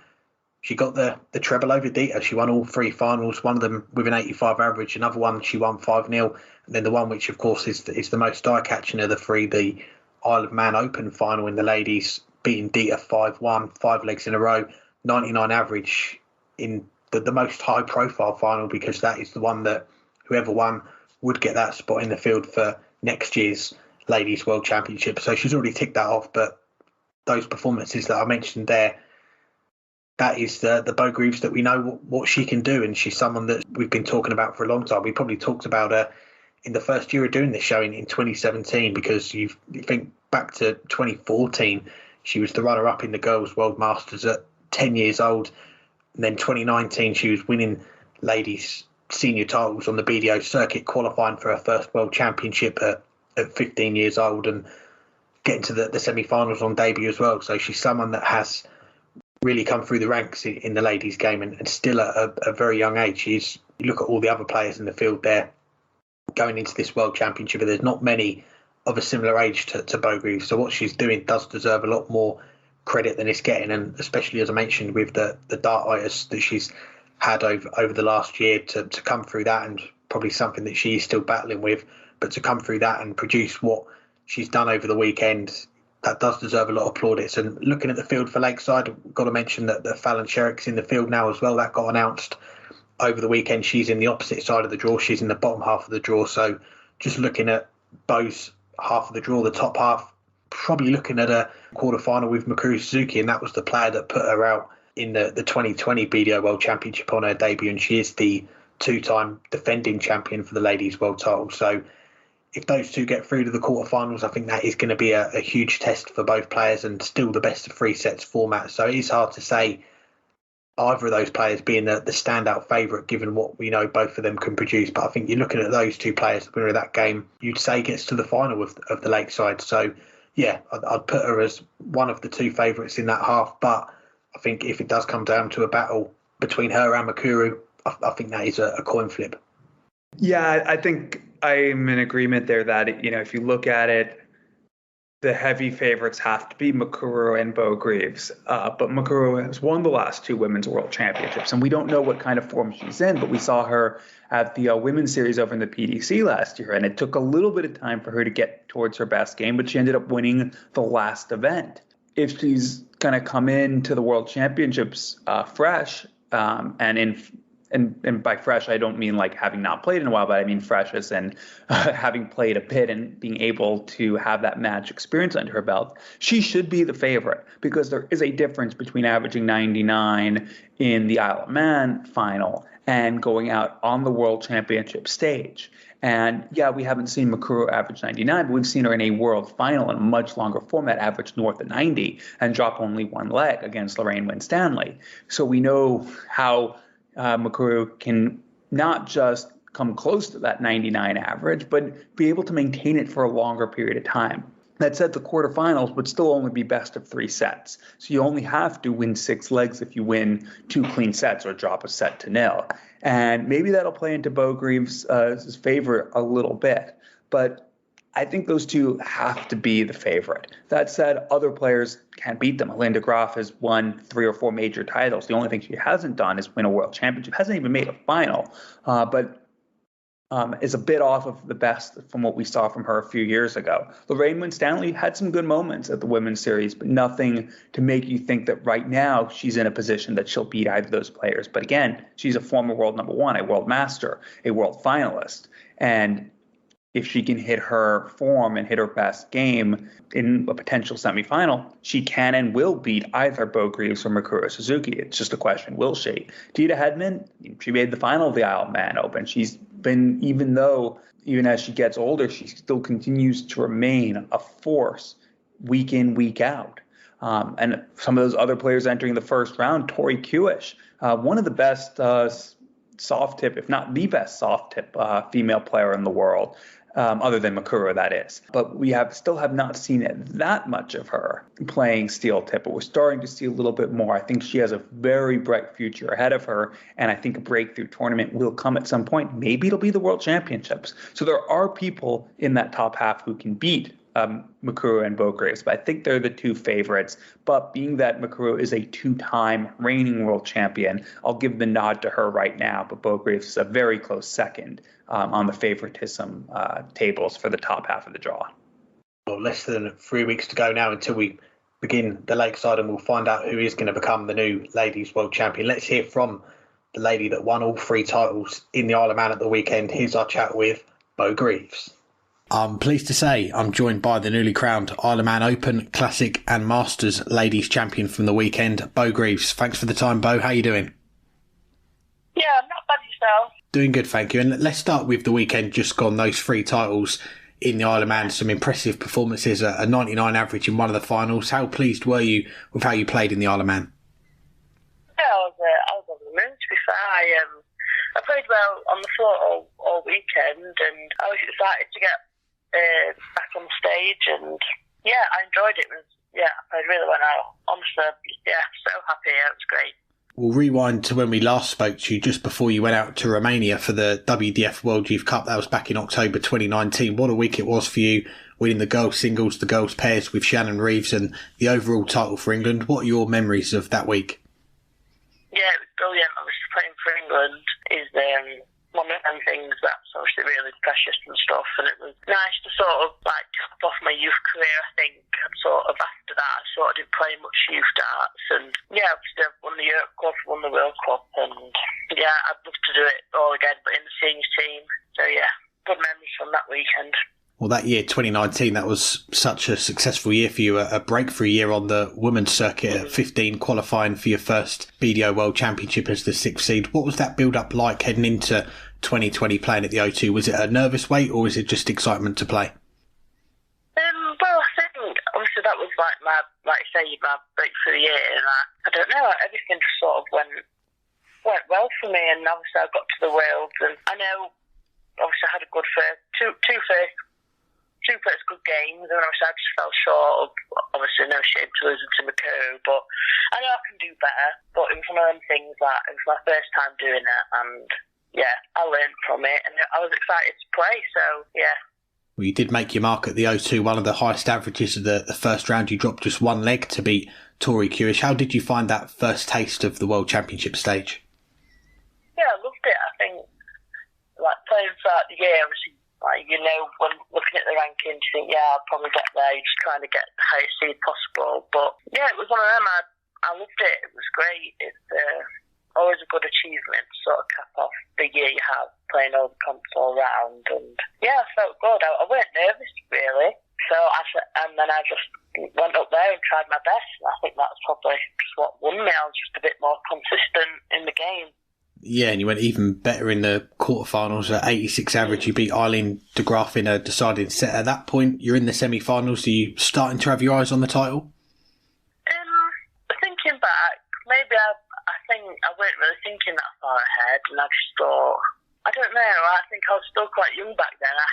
she got the treble over Dieter. She won all 3 finals, one of them with an 85 average, another one she won 5-0, and then the one which, of course, is the most eye-catching of the 3, the Isle of Man Open final in the ladies, beating Dieter 5-1, 5 legs in a row, 99 average in the most high-profile final, because that is the one that whoever won would get that spot in the field for next year's Ladies World Championship. So she's already ticked that off, but those performances that I mentioned there, that is the Beau Greaves that we know what she can do, and she's someone that we've been talking about for a long time. We probably talked about her in the first year of doing this show in 2017, because you think back to 2014, she was the runner-up in the Girls World Masters at 10 years old. And then 2019, she was winning ladies senior titles on the BDO circuit, qualifying for her first World Championship at 15 years old, and getting to the semi-finals on debut as well. So she's someone that has really come through the ranks in the ladies' game, and still at a very young age. You look at all the other players in the field there going into this World Championship, but there's not many of a similar age to Beau Greaves. So what she's doing does deserve a lot more credit than it's getting, and especially, as I mentioned, with the dartitis that she's had over the last year, to come through that, and probably something that she's still battling with, but to come through that and produce what she's done over the weekend, that does deserve a lot of plaudits. And looking at the field for Lakeside, I've got to mention that Fallon Sherrick's in the field now as well. That got announced over the weekend. She's in the opposite side of the draw. She's in the bottom half of the draw. So just looking at Beau's half of the draw, the top half, probably looking at a quarter-final with Mikuru Suzuki, and that was the player that put her out in the 2020 BDO World Championship on her debut, and she is the two-time defending champion for the ladies' world title. So if those two get through to the quarterfinals, I think that is going to be a huge test for both players, and still the best of three sets format. So it is hard to say either of those players being the standout favourite, given what we know both of them can produce. But I think you're looking at those two players, the winner of that game, you'd say gets to the final of the Lakeside. So yeah, I'd put her as one of the two favourites in that half. But I think if it does come down to a battle between her and Mikuru, I think that is a coin flip. Yeah, I think I'm in agreement there that, if you look at it, the heavy favorites have to be Mikuru and Beau Greaves. But Mikuru has won the last two Women's World Championships, and we don't know what kind of form she's in, but we saw her at the Women's Series over in the PDC last year, and it took a little bit of time for her to get towards her best game, but she ended up winning the last event. If she's going to come into the World Championships fresh, and by fresh, I don't mean like having not played in a while, but I mean fresh as in having played a bit and being able to have that match experience under her belt, she should be the favorite, because there is a difference between averaging 99 in the Isle of Man final and going out on the World Championship stage. And yeah, we haven't seen Mikuru average 99, but we've seen her in a world final in a much longer format, average north of 90 and drop only one leg against Lorraine Winstanley. So we know how Mikuru can not just come close to that 99 average, but be able to maintain it for a longer period of time. That said, the quarterfinals would still only be best of three sets. So you only have to win six legs if you win two clean sets or drop a set to nil. And maybe that'll play into Beau Greaves' favor a little bit. But I think those two have to be the favorite. That said, other players can't beat them. Linda Groff has won 3 or 4 major titles. The only thing she hasn't done is win a world championship. Hasn't even made a final, but is a bit off of the best from what we saw from her a few years ago. Lorraine Winstanley had some good moments at the Women's Series, but nothing to make you think that right now she's in a position that she'll beat either of those players. But again, she's a former world number one, a world master, a world finalist. And if she can hit her form and hit her best game in a potential semifinal, she can and will beat either Beau Greaves or Mikuru Suzuki. It's just a question, will she? Tita Hedman, she made the final of the Isle of Man Open. She's been, even as she gets older, she still continues to remain a force week in, week out. And some of those other players entering the first round, Tori Kewish, one of the best soft tip, if not the best soft tip female player in the world. Other than Mikuru, that is. But we still have not seen that much of her playing steel tip, but we're starting to see a little bit more. I think she has a very bright future ahead of her, and I think a breakthrough tournament will come at some point. Maybe it'll be the World Championships. So there are people in that top half who can beat Mikuru and Beau Greaves, but I think they're the two favorites. But being that Mikuru is a two-time reigning world champion, I'll give the nod to her right now, but Beau Greaves is a very close second on the favoritism tables for the top half of the draw. Well, less than 3 weeks to go now until we begin the Lakeside, and we'll find out who is going to become the new ladies world champion. Let's hear from the lady that won all 3 titles in the Isle of Man at the weekend. Here's our chat with Beau Greaves. I'm pleased to say I'm joined by the newly crowned Isle of Man Open, Classic and Masters ladies champion from the weekend, Beau Greaves. Thanks for the time, Beau. How are you doing? Yeah, not bad. Yourself? Doing good, thank you. And let's start with the weekend just gone, those 3 titles in the Isle of Man. Some impressive performances, a 99 average in one of the finals. How pleased were you with how you played in the Isle of Man? Yeah, I was on the moon, to be fair. I played well on the floor all weekend, and I was excited to get back on stage, and yeah, I enjoyed it. I played really well now. Honestly, yeah, so happy. It was great. We'll rewind to when we last spoke to you just before you went out to Romania for the WDF World Youth Cup. That was back in October 2019. What a week it was for you, winning the girls singles, the girls pairs with Shannon Reeves, and the overall title for England. What are your memories of that week? Yeah, it was brilliant. Obviously, playing for England is one of them things that's obviously really precious and stuff, and it was nice to sort of like top off my youth career, I think. And sort of after that, I sort of didn't play much youth darts, and yeah, obviously I've won the Europe Cup, won the World Cup, and yeah, I'd love to do it all again, but in the senior team. So yeah, good memories from that weekend. Well, that year, 2019, that was such a successful year for you, a breakthrough year on the women's circuit at 15, qualifying for your first BDO World Championship as the 6th seed. What was that build-up like heading into 2020 playing at the O2? Was it a nervous wait or was it just excitement to play? Well, I think, obviously, that was like my breakthrough year, and I don't know, everything just sort of went well for me, and obviously I got to the Worlds, and I know, obviously I had a good two first good games, and obviously I just fell short of, obviously no shame to losing to McCurry, but I know I can do better. But it was one of them things that it was my first time doing it, and yeah, I learned from it, and I was excited to play, so yeah. Well, you did make your mark at the O2, one of the highest averages of the first round. You dropped just one leg to beat Tori Curish. How did you find that first taste of the World Championship stage? Yeah, I loved it. I think, like, playing throughout the year, obviously, like, you know, when looking at the rankings, you think, yeah, I'll probably get there. You're just trying to get the highest seed possible. But yeah, it was one of them. I loved it. It was great. It's always a good achievement to sort of cap off the year you have playing all the comps all round. And yeah, I felt good. I weren't nervous, really. So and then I just went up there and tried my best. And I think that's probably just what won me. I was just a bit more consistent in the game. Yeah, and you went even better in the quarterfinals at 86 average. You beat Eileen de Graaf in a deciding set. At that point, you're in the semi-finals. Are you starting to have your eyes on the title? Thinking back, maybe I think I weren't really thinking that far ahead, and I just thought, I don't know, I think I was still quite young back then. That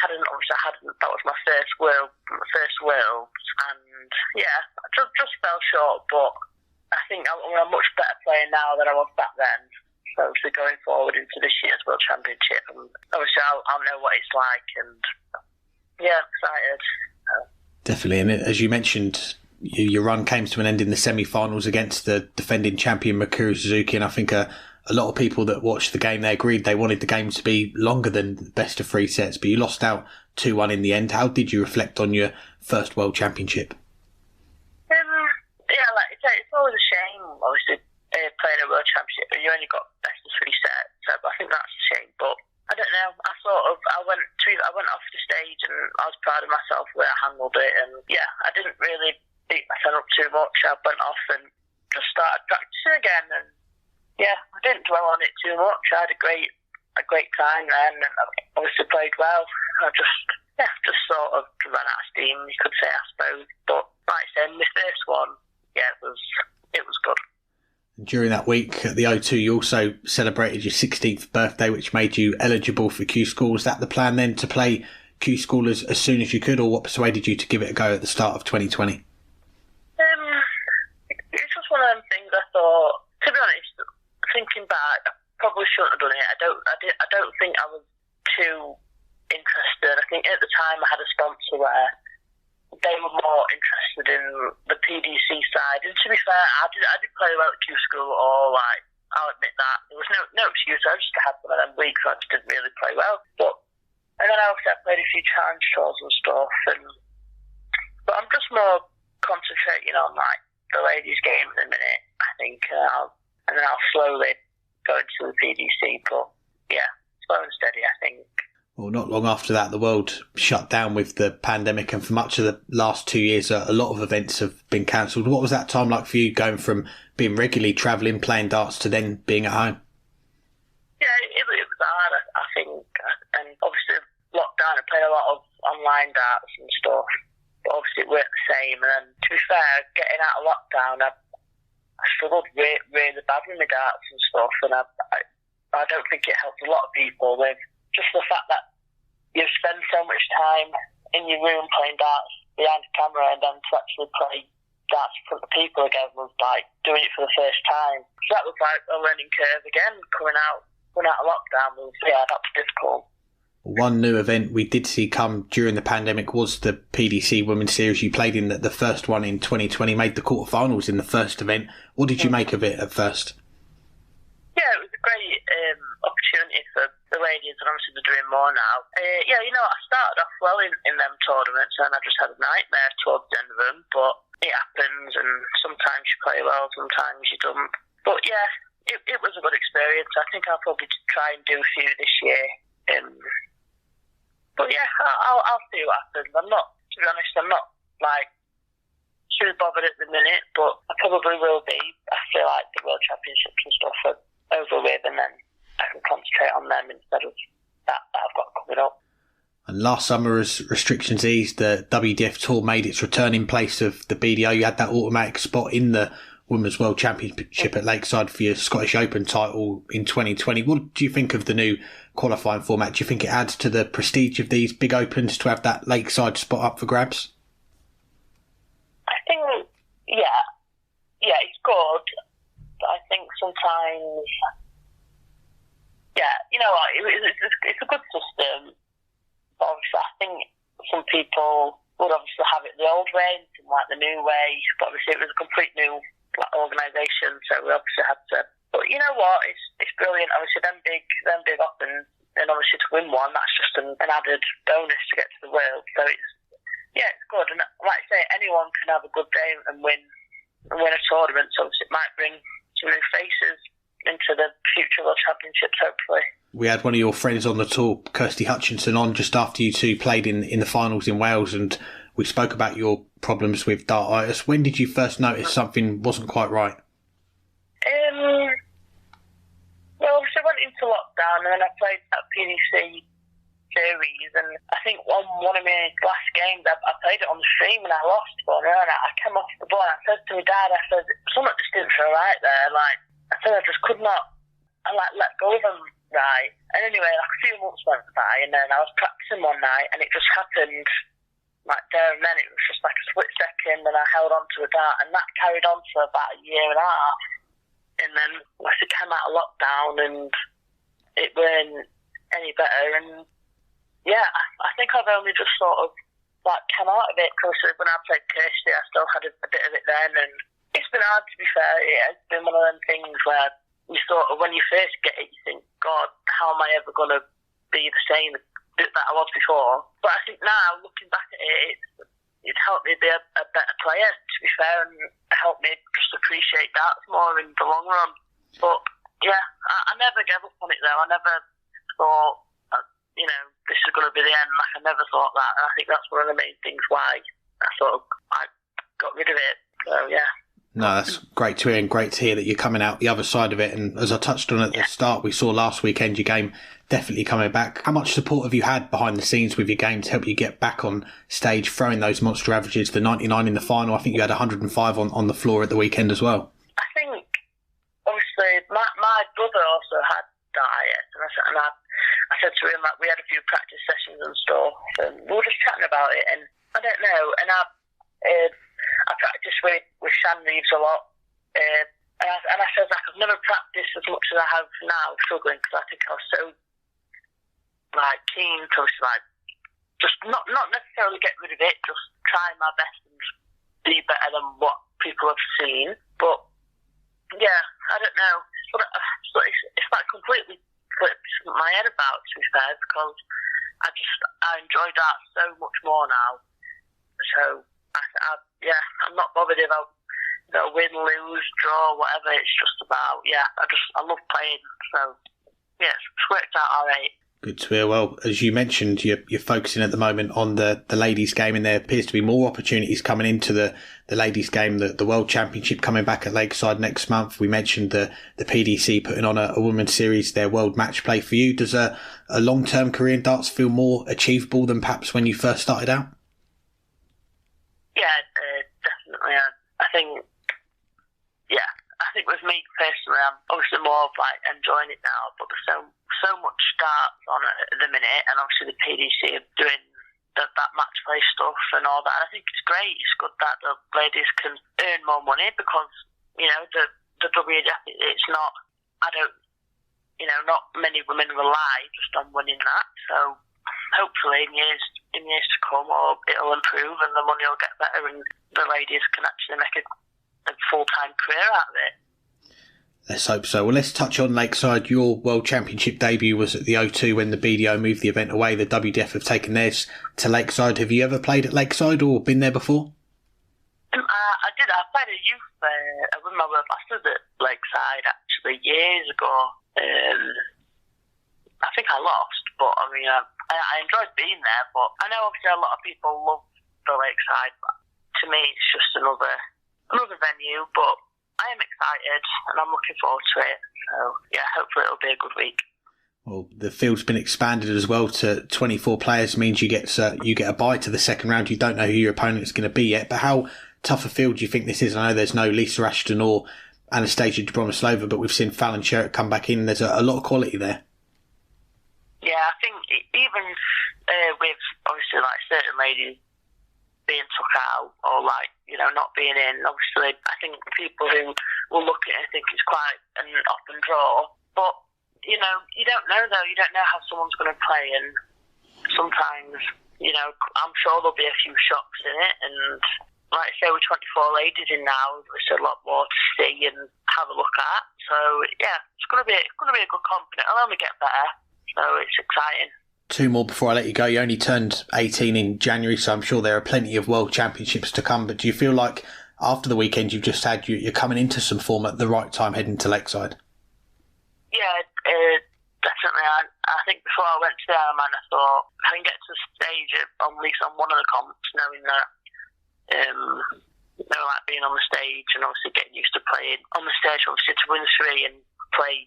was my first world, and yeah, I just fell short, but I think I'm a much better player now than I was back then. So obviously going forward into this year's World Championship, and obviously I'll know what it's like, and yeah, excited. Definitely, and as you mentioned, your run came to an end in the semi-finals against the defending champion Mikuru Suzuki, and I think a lot of people that watched the game, they agreed they wanted the game to be longer than the best of 3 sets, but you lost out 2-1 in the end. How did you reflect on your first World Championship? Yeah, like you say, it's always a shame, obviously, playing a World Championship, but you only got best of 3 sets, so I think that's a shame. But I don't know, I went off the stage and I was proud of myself where I handled it, and yeah, I didn't really beat myself up too much. I went off and just started practicing again, and yeah, I didn't dwell on it too much. I had a great time then, and I obviously played well. I just sort of ran out of steam, you could say, I suppose. But like I said, my first one, yeah, it was good. During that week at the O2, you also celebrated your 16th birthday, which made you eligible for Q School. Was that the plan then, to play Q School as soon as you could, or what persuaded you to give it a go at the start of 2020? It's just one of them things. I thought, to be honest, thinking back, I probably shouldn't have done it. I don't think I was too interested. I think at the time I had a sponsor where they were more interested in the PDC side. And to be fair, I didn't play well at Q School at all. Like, I'll admit that. There was no excuse. I just had one of them weeks where I just didn't really play well. And then obviously I played a few challenge tours and stuff. But I'm just more concentrating on like the ladies' game in a minute, I think. And then I'll slowly go into the PDC. But yeah, slow and steady, I think. Well, not long after that, the world shut down with the pandemic, and for much of the last 2 years, a lot of events have been cancelled. What was that time like for you, going from being regularly travelling, playing darts, to then being at home? Yeah, it was hard, I think. And obviously, lockdown, I played a lot of online darts and stuff, but obviously it weren't the same. And then, to be fair, getting out of lockdown, I struggled really bad with my darts and stuff, and I don't think it helped a lot of people with just the fact that you spend so much time in your room playing darts behind the camera, and then to actually play darts in front of people again was like doing it for the first time. So that was like a learning curve again, coming out of lockdown. That was difficult. One new event we did see come during the pandemic was the PDC Women's Series. You played in the first one in 2020, made the quarterfinals in the first event. What did you make of it at first? Yeah, it was a great opportunity for the ladies, and obviously they're doing more now. Yeah, you know, I started off well in them tournaments, and I just had a nightmare towards the end of them. But it happens, and sometimes you play well, sometimes you don't. But yeah, it was a good experience. I think I'll probably try and do a few this year. But yeah, I'll see what happens. To be honest, I'm not like too bothered at the minute, but I probably will be. I feel like the World Championships and stuff are over with, and then I can concentrate on them instead of that I've got coming up. And last summer, as restrictions eased, the WDF Tour made its return in place of the BDO. You had that automatic spot in the Women's World Championship at Lakeside for your Scottish Open title in 2020. What do you think of the new qualifying format? Do you think it adds to the prestige of these big Opens to have that Lakeside spot up for grabs? I think, yeah, it's good. But I think sometimes, yeah, you know what, it's a good system. But obviously, I think some people would obviously have it the old way, and like the new way. But obviously, it was a complete new organisation, so we obviously had to. But you know what, it's brilliant. Obviously, them big Opens, and obviously to win one, that's just an added bonus to get to the World. So it's good. And like I say, anyone can have a good day and win a tournament. So it might bring some new faces into the future World Championships, hopefully. We had one of your friends on the tour, Kirsty Hutchinson, on just after you two played in the finals in Wales, and we spoke about your problems with dartitis. When did you first notice something wasn't quite right? Well, obviously I went into lockdown, and then I played that PDC series, and I think on one of my last games I played it on the stream and I lost one, and I came off the ball and I said to my dad, I said, something just didn't feel right there. Like, I said I just could not, let go of them right. And anyway, like a few months went by, and then I was practicing one night, and it just happened like there and then. It was just like a split second, and I held on to a dart, and that carried on for about a year and a half. And then like, it came out of lockdown, and it weren't any better. And yeah, I think I've only just sort of like come out of it, because when I played Kirsty, I still had a bit of it then, and it's been hard, to be fair. It's been one of them things where you sort of, when you first get it, you think, God, how am I ever going to be the same that I was before? But I think now, looking back at it, it's helped me be a better player, to be fair, and helped me just appreciate that more in the long run. But yeah, I never gave up on it though. I never thought, this is going to be the end. Like, I never thought that, and I think that's one of the main things why I got rid of it. So yeah. No, that's great to hear, and great to hear that you're coming out the other side of it. And as I touched on at the start, we saw last weekend your game definitely coming back. How much support have you had behind the scenes with your game to help you get back on stage, throwing those monster averages, the 99 in the final? I think you had 105 on the floor at the weekend as well. I think, obviously, my brother also had dartitis, and I said to him, like, we had a few practice sessions and stuff, and we were just chatting about it, and I don't know, and I practice with Shan Reeves a lot, and I said, like, I've never practiced as much as I have now, struggling, because I think I was so like keen to like just not necessarily get rid of it, just try my best and be better than what people have seen. But yeah, I don't know, but it's like completely flipped my head about, to be fair, because I enjoy that so much more now. So I'm not bothered about win, lose, draw, whatever. It's just about I love playing. So yeah, it's worked out all right. Good to hear. Well, as you mentioned, you're focusing at the moment on the ladies' game, and there appears to be more opportunities coming into the ladies' game. The World Championship coming back at Lakeside next month. We mentioned the PDC putting on a women's series, their World Match Play. For you, does a long-term career in darts feel more achievable than perhaps when you first started out? Yeah, definitely. I think with me personally, I'm obviously more of like enjoying it now, but there's so much darts on it at the minute, and obviously the PDC are doing that match play stuff and all that. And I think it's great. It's good that the ladies can earn more money, because the WDF, it's not. Not many women rely just on winning that. So hopefully in years to come, it'll improve and the money will get better, and the ladies can actually make a full-time career out of it. Let's hope so. Well, let's touch on Lakeside. Your World Championship debut was at the O2 when the BDO moved the event away. The WDF have taken theirs to Lakeside. Have you ever played at Lakeside or been there before? I did. I played a youth. I won my World Masters at Lakeside actually years ago. I think I lost, but I mean, I enjoyed being there. But I know obviously a lot of people love the Lakeside. But to me, it's just another venue. But I am excited and I'm looking forward to it. So yeah, hopefully it'll be a good week. Well, the field's been expanded as well to 24 players. Means you get a bye to the second round. You don't know who your opponent's going to be yet. But how tough a field do you think this is? I know there's no Lisa Ashton or Anastasia Dobromoslova, but we've seen Fallon Sherritt come back in. There's a lot of quality there. Yeah, I think even with obviously like certain ladies being took out or like, you know, not being in, obviously I think people who will look at it and think it's quite an up and draw. But, you know, you don't know though, you don't know how someone's going to play, and sometimes, you know, I'm sure there'll be a few shocks in it, and like I say, with 24 ladies in now, there's a lot more to see and have a look at. So yeah, it's going to be a good comp, and it'll only get better. So it's exciting. Two more before I let you go. You only turned 18 in January, so I'm sure there are plenty of World Championships to come. But do you feel like after the weekend you've just had, you're coming into some form at the right time heading to Lakeside? Yeah, definitely. I think before I went to the Ironman, I thought I can get to the stage at least on one of the comps, knowing that, like being on the stage and obviously getting used to playing on the stage, obviously to win 3 and play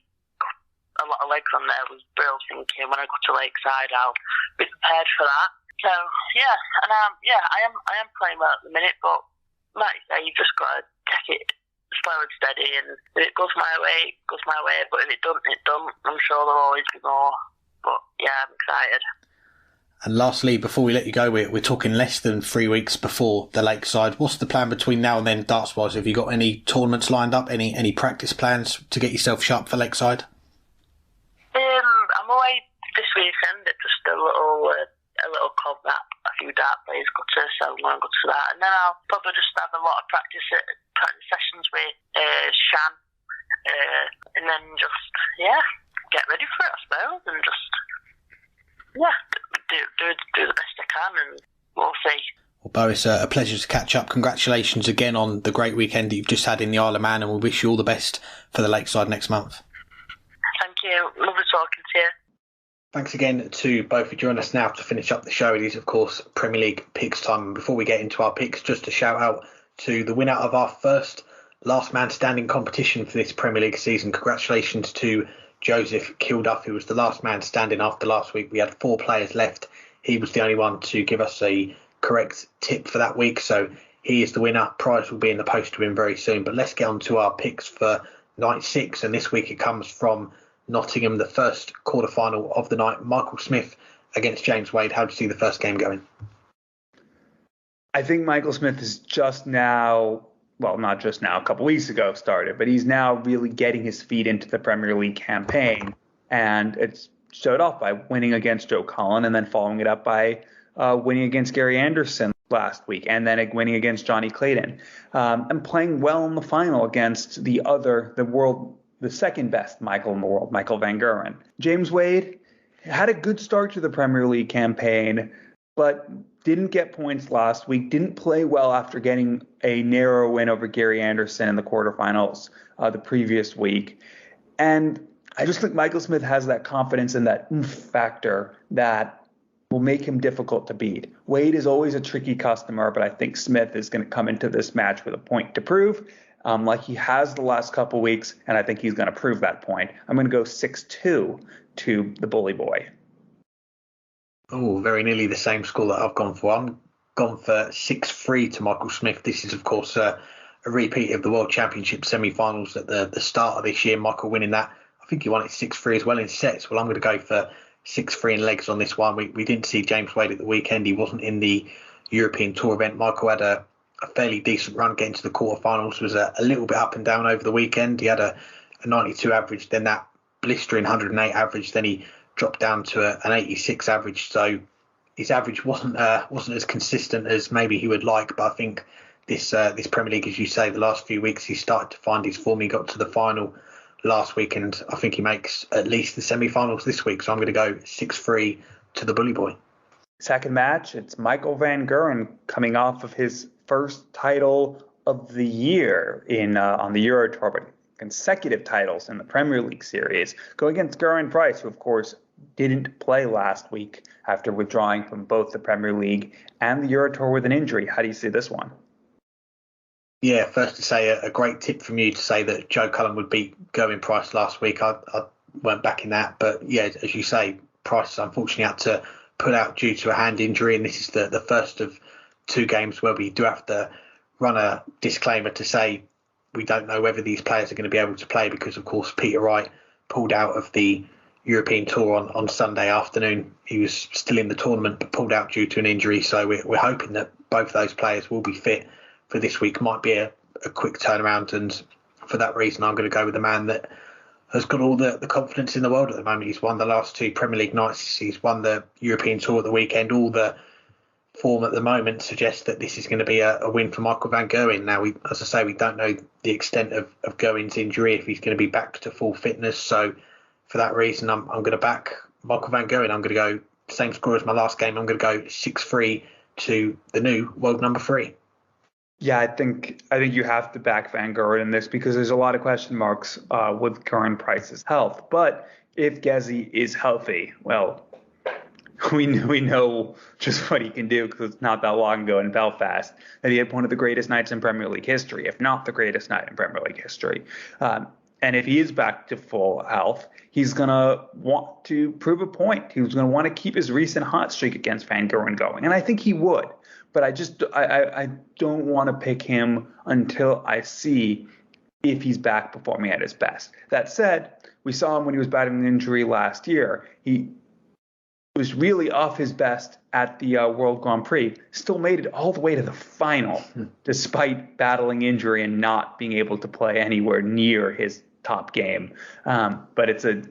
a lot of legs on there was brilliant. Thinking when I go to Lakeside, I'll be prepared for that. So yeah, and I am playing well at the minute, but like you say, you've just got to take it slow and steady, and if it goes my way, it goes my way, but if it don't, it don't. I'm sure there'll always be more, but yeah, I'm excited. And lastly, before we let you go, we're talking less than 3 weeks before the Lakeside. What's the plan between now and then, darts-wise? Have you got any tournaments lined up, any practice plans to get yourself sharp for Lakeside? I'm away this weekend at just a little comp that a few dart players go to, so I'm going to go to that. And then I'll probably just have a lot of practice sessions with Shan, and then just, get ready for it, I suppose, and just, do the best I can, and we'll see. Well, Beau, it's a pleasure to catch up. Congratulations again on the great weekend that you've just had in the Isle of Man, and we wish you all the best for the Lakeside next month. Thank you. Lovely talking to you. Thanks again to both for joining us now to finish up the show. It is, of course, Premier League picks time. And before we get into our picks, just a shout out to the winner of our first last man standing competition for this Premier League season. Congratulations to Joseph Kilduff, who was the last man standing after last week. We had 4 players left. He was the only one to give us a correct tip for that week. So he is the winner. Prize will be in the post to him very soon. But let's get on to our picks for night 6. And this week it comes from Nottingham, the first quarter-final of the night. Michael Smith against James Wade. How do you see the first game going? I think Michael Smith is just now, well, not just now, a couple weeks ago started, but he's now really getting his feet into the Premier League campaign. And it's showed off by winning against Joe Cullen and then following it up by winning against Gary Anderson last week, and then winning against Johnny Clayton, and playing well in the final against the second best Michael in the world, Michael van Gerwen. James Wade had a good start to the Premier League campaign, but didn't get points last week, didn't play well after getting a narrow win over Gary Anderson in the quarterfinals the previous week. And I just think Michael Smith has that confidence and that oomph factor that will make him difficult to beat. Wade is always a tricky customer, but I think Smith is going to come into this match with a point to prove, like he has the last couple weeks, and I think he's going to prove that point. I'm going to go 6-2 to the Bully Boy. Oh, very nearly the same score that I've gone for. I'm gone for 6-3 to Michael Smith. This is, of course, a repeat of the World Championship semi-finals at the start of this year. Michael winning that. I think he won it 6-3 as well in sets. Well, I'm going to go for 6-3 in legs on this one. We didn't see James Wade at the weekend. He wasn't in the European Tour event. Michael had a fairly decent run getting to the quarterfinals. Was a little bit up and down over the weekend. He had a 92 average, then that blistering 108 average. Then he dropped down to an 86 average. So his average wasn't as consistent as maybe he would like. But I think this Premier League, as you say, the last few weeks he started to find his form. He got to the final last week, and I think he makes at least the semi-finals this week. So I'm going to go 6-3 to the Bully Boy. Second match, it's Michael van Gerwen coming off of his first title of the year on the Euro Tour, but consecutive titles in the Premier League series. Go against Gerwen Price, who of course didn't play last week after withdrawing from both the Premier League and the Euro Tour with an injury. How do you see this one? Yeah, first to say a great tip from you to say that Joe Cullen would beat Gerwen Price last week. I weren't backing that, but yeah, as you say, Price unfortunately had to put out due to a hand injury, and this is the first of two games where we do have to run a disclaimer to say we don't know whether these players are going to be able to play because, of course, Peter Wright pulled out of the European Tour on Sunday afternoon. He was still in the tournament but pulled out due to an injury, so we're hoping that both of those players will be fit for this week. Might be a quick turnaround, and for that reason I'm going to go with the man that has got all the confidence in the world at the moment. He's won the last two Premier League nights. He's won the European Tour at the weekend. All the form at the moment suggests that this is going to be a win for Michael van Gerwen. Now, as I say, we don't know the extent of Gerwen's injury, if he's going to be back to full fitness. So for that reason, I'm going to back Michael van Gerwen. I'm going to go same score as my last game. I'm going to go 6-3 to the new world number 3. Yeah, I think you have to back Van Gerwen in this because there's a lot of question marks with Gerwen Price's health. But if Gezi is healthy, well, we know just what he can do because it's not that long ago in Belfast that he had one of the greatest nights in Premier League history, if not the greatest night in Premier League history. And if he is back to full health, he's going to want to prove a point. He's going to want to keep his recent hot streak against Van Gerwen going. And I think he would. But I don't want to pick him until I see if he's back performing at his best. That said, we saw him when he was battling an injury last year. He was really off his best at the World Grand Prix, still made it all the way to the final, despite battling injury and not being able to play anywhere near his top game. But it's a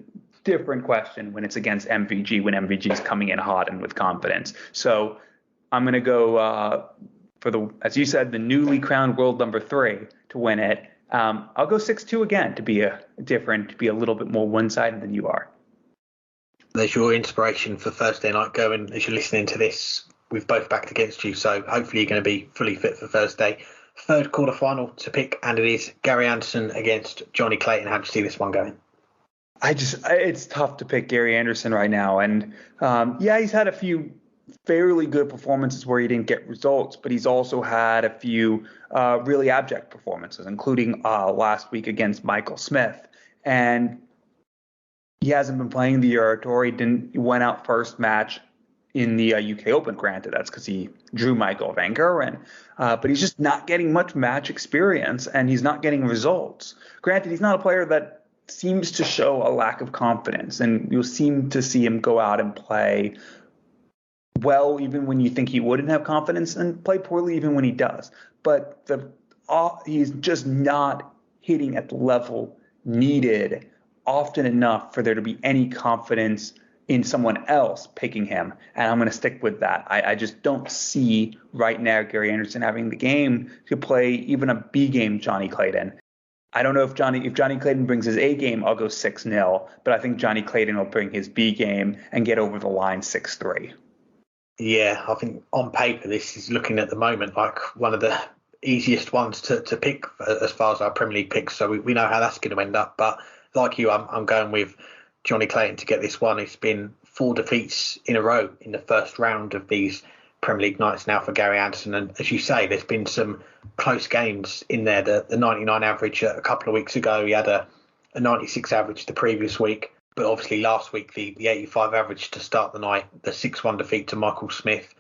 different question when it's against MVG, when MVG is coming in hot and with confidence. So I'm going to go for as you said, the newly crowned world number 3 to win it. I'll go 6-2 again to be to be a little bit more one-sided than you are. There's your inspiration for Thursday night going. As you're listening to this, we've both backed against you, so hopefully you're going to be fully fit for Thursday. Third quarterfinal to pick, and it is Gary Anderson against Johnny Clayton. How do you see this one going? It's tough to pick Gary Anderson right now, and he's had a few fairly good performances where he didn't get results, but he's also had a few really abject performances, including last week against Michael Smith. And he hasn't been playing the Euro Tour. He went out first match in the UK Open. Granted, that's because he drew Michael van Gerwen. But he's just not getting much match experience, and he's not getting results. Granted, he's not a player that seems to show a lack of confidence, and you'll seem to see him go out and play well even when you think he wouldn't have confidence, and play poorly even when he does. But he's just not hitting at the level needed often enough for there to be any confidence in someone else picking him. And I'm going to stick with that. I just don't see right now Gary Anderson having the game to play even a B game Johnny Clayton. I don't know if Johnny Clayton brings his A game, I'll go 6-0. But I think Johnny Clayton will bring his B game and get over the line 6-3. Yeah, I think on paper this is looking at the moment like one of the easiest ones to pick as far as our Premier League picks. So we know how that's going to end up. But like you, I'm going with Johnny Clayton to get this one. It's been 4 defeats in a row in the first round of these Premier League nights now for Gary Anderson. And as you say, there's been some close games in there. The 99 average a couple of weeks ago, he had a 96 average the previous week. But obviously last week, the 85 average to start the night, the 6-1 defeat to Michael Smith.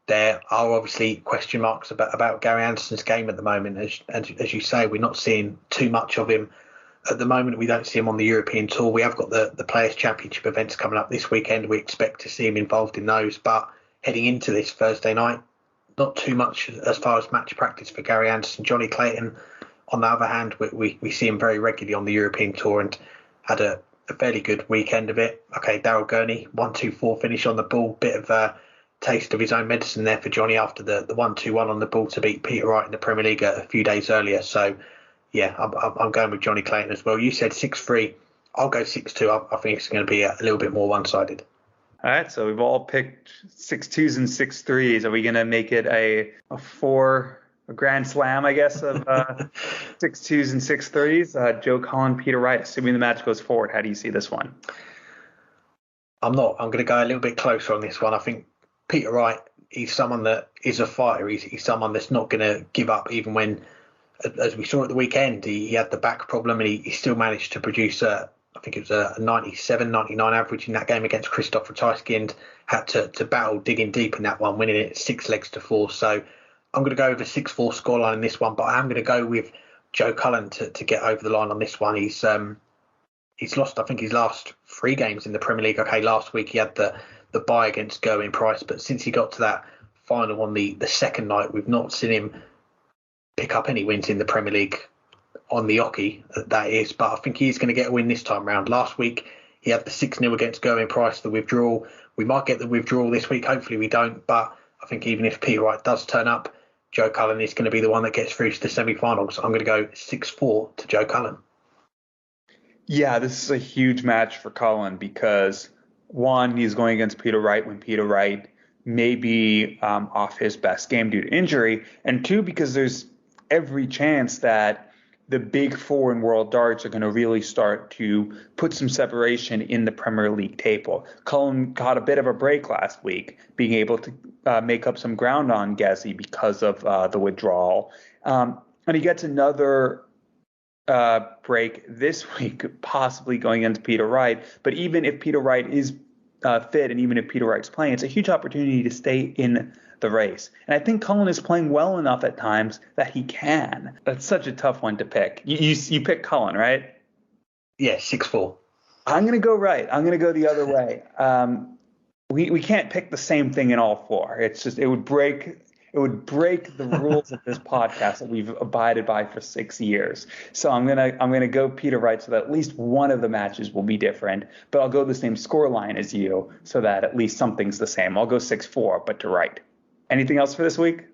There are obviously question marks about Gary Anderson's game at the moment. As you say, we're not seeing too much of him at the moment. We don't see him on the European Tour. We have got the Players' Championship events coming up this weekend. We expect to see him involved in those. But heading into this Thursday night, not too much as far as match practice for Gary Anderson. Johnny Clayton, on the other hand, we see him very regularly on the European Tour and had a fairly good weekend of it. Okay, Daryl Gurney, 1-2-4 finish on the ball. Bit of a taste of his own medicine there for Johnny after the 1-2-1 on the ball to beat Peter Wright in the Premier League a few days earlier. So, Yeah, I'm going with Johnny Clayton as well. You said 6-3. I'll go 6-2. I think it's going to be a little bit more one-sided. All right, so we've all picked 6-2s and 6-3s. Are we going to make it a grand slam, I guess, of 6-2s and 6-3s? Joe Cullen, Peter Wright, assuming the match goes forward. How do you see this one? I'm going to go a little bit closer on this one. I think Peter Wright, he's someone that is a fighter. He's someone that's not going to give up even when, as we saw at the weekend, he had the back problem and he still managed to produce I think it was a 97, 99 average in that game against Christoph Ratajski and had to battle digging deep in that one, winning it 6-4. So I'm going to go with a 6-4 scoreline in this one, but I am going to go with Joe Cullen to get over the line on this one. He's lost, I think, his last 3 games in the Premier League. Okay, last week he had the bye against Gerwen Price, but since he got to that final on the second night, we've not seen him pick up any wins in the Premier League on the hockey, that is. But I think he's going to get a win this time round. Last week he had the 6-0 against Gerwen Price, the withdrawal. We might get the withdrawal this week. Hopefully we don't. But I think even if Peter Wright does turn up, Joe Cullen is going to be the one that gets through to the semi-finals. I'm going to go 6-4 to Joe Cullen. Yeah, this is a huge match for Cullen because, one, he's going against Peter Wright when Peter Wright may be off his best game due to injury, and 2, because there's every chance that the big 4 in World Darts are going to really start to put some separation in the Premier League table. Cullen got a bit of a break last week, being able to make up some ground on Gezi because of the withdrawal. And he gets another break this week, possibly going against Peter Wright. But even if Peter Wright is fit and even if Peter Wright's playing, it's a huge opportunity to stay in the race. And I think Cullen is playing well enough at times that he can. That's such a tough one to pick. You pick Cullen, right? Yeah, 6-4. I'm going to go right. I'm going to go the other way. We can't pick the same thing in all 4. It's just it would break the rules of this podcast that we've abided by for 6 years. So I'm gonna go Peter Wright so that at least one of the matches will be different, but I'll go the same score line as you so that at least something's the same. I'll go 6-4, but to Wright. Anything else for this week?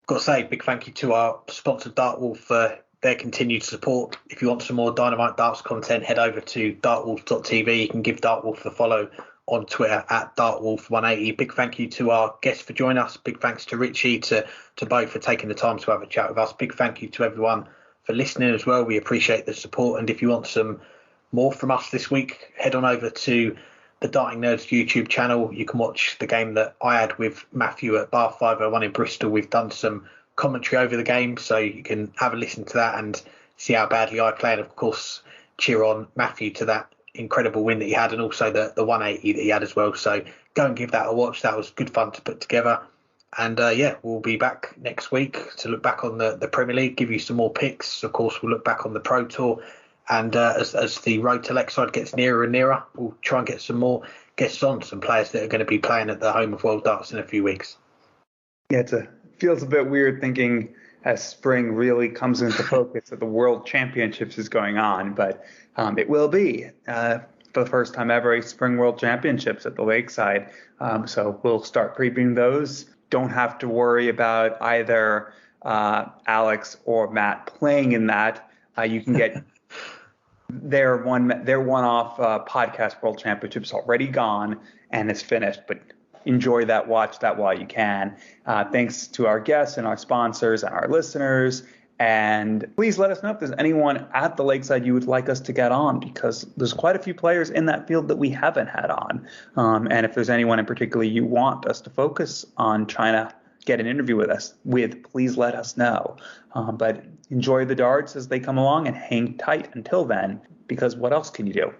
Got to say, big thank you to our sponsor Dartwolf for their continued support. If you want some more Dynamite Darts content, head over to dartwolf.tv. You can give Dartwolf a follow on Twitter at dartwolf180. Big thank you to our guests for joining us. Big thanks to Richie, to Beau for taking the time to have a chat with us. Big thank you to everyone for listening as well. We appreciate the support. And if you want some more from us this week, head on over to the Darting Nerds YouTube channel. You can watch the game that I had with Matthew at Bar 501 in Bristol. We've done some commentary over the game, so you can have a listen to that and see how badly I play. And of course, cheer on Matthew to that incredible win that he had, and also the 180 that he had as well. So go and give that a watch. That was good fun to put together. And we'll be back next week to look back on the Premier League, give you some more picks. Of course, we'll look back on the Pro Tour. And as the road to Lakeside gets nearer and nearer, we'll try and get some more guests on, some players that are going to be playing at the home of World Darts in a few weeks. Yeah, it feels a bit weird thinking as spring really comes into focus that the World Championships is going on, but it will be for the first time ever a Spring World Championships at the Lakeside. So we'll start previewing those. Don't have to worry about either Alex or Matt playing in that. You can get their one-off podcast World Championships already gone and is finished, but enjoy that, watch that while you can. Thanks to our guests and our sponsors and our listeners. And please let us know if there's anyone at the Lakeside you would like us to get on, because there's quite a few players in that field that we haven't had on. And if there's anyone in particular you want us to focus on trying to get an interview with, please let us know. But enjoy the darts as they come along and hang tight until then, because what else can you do?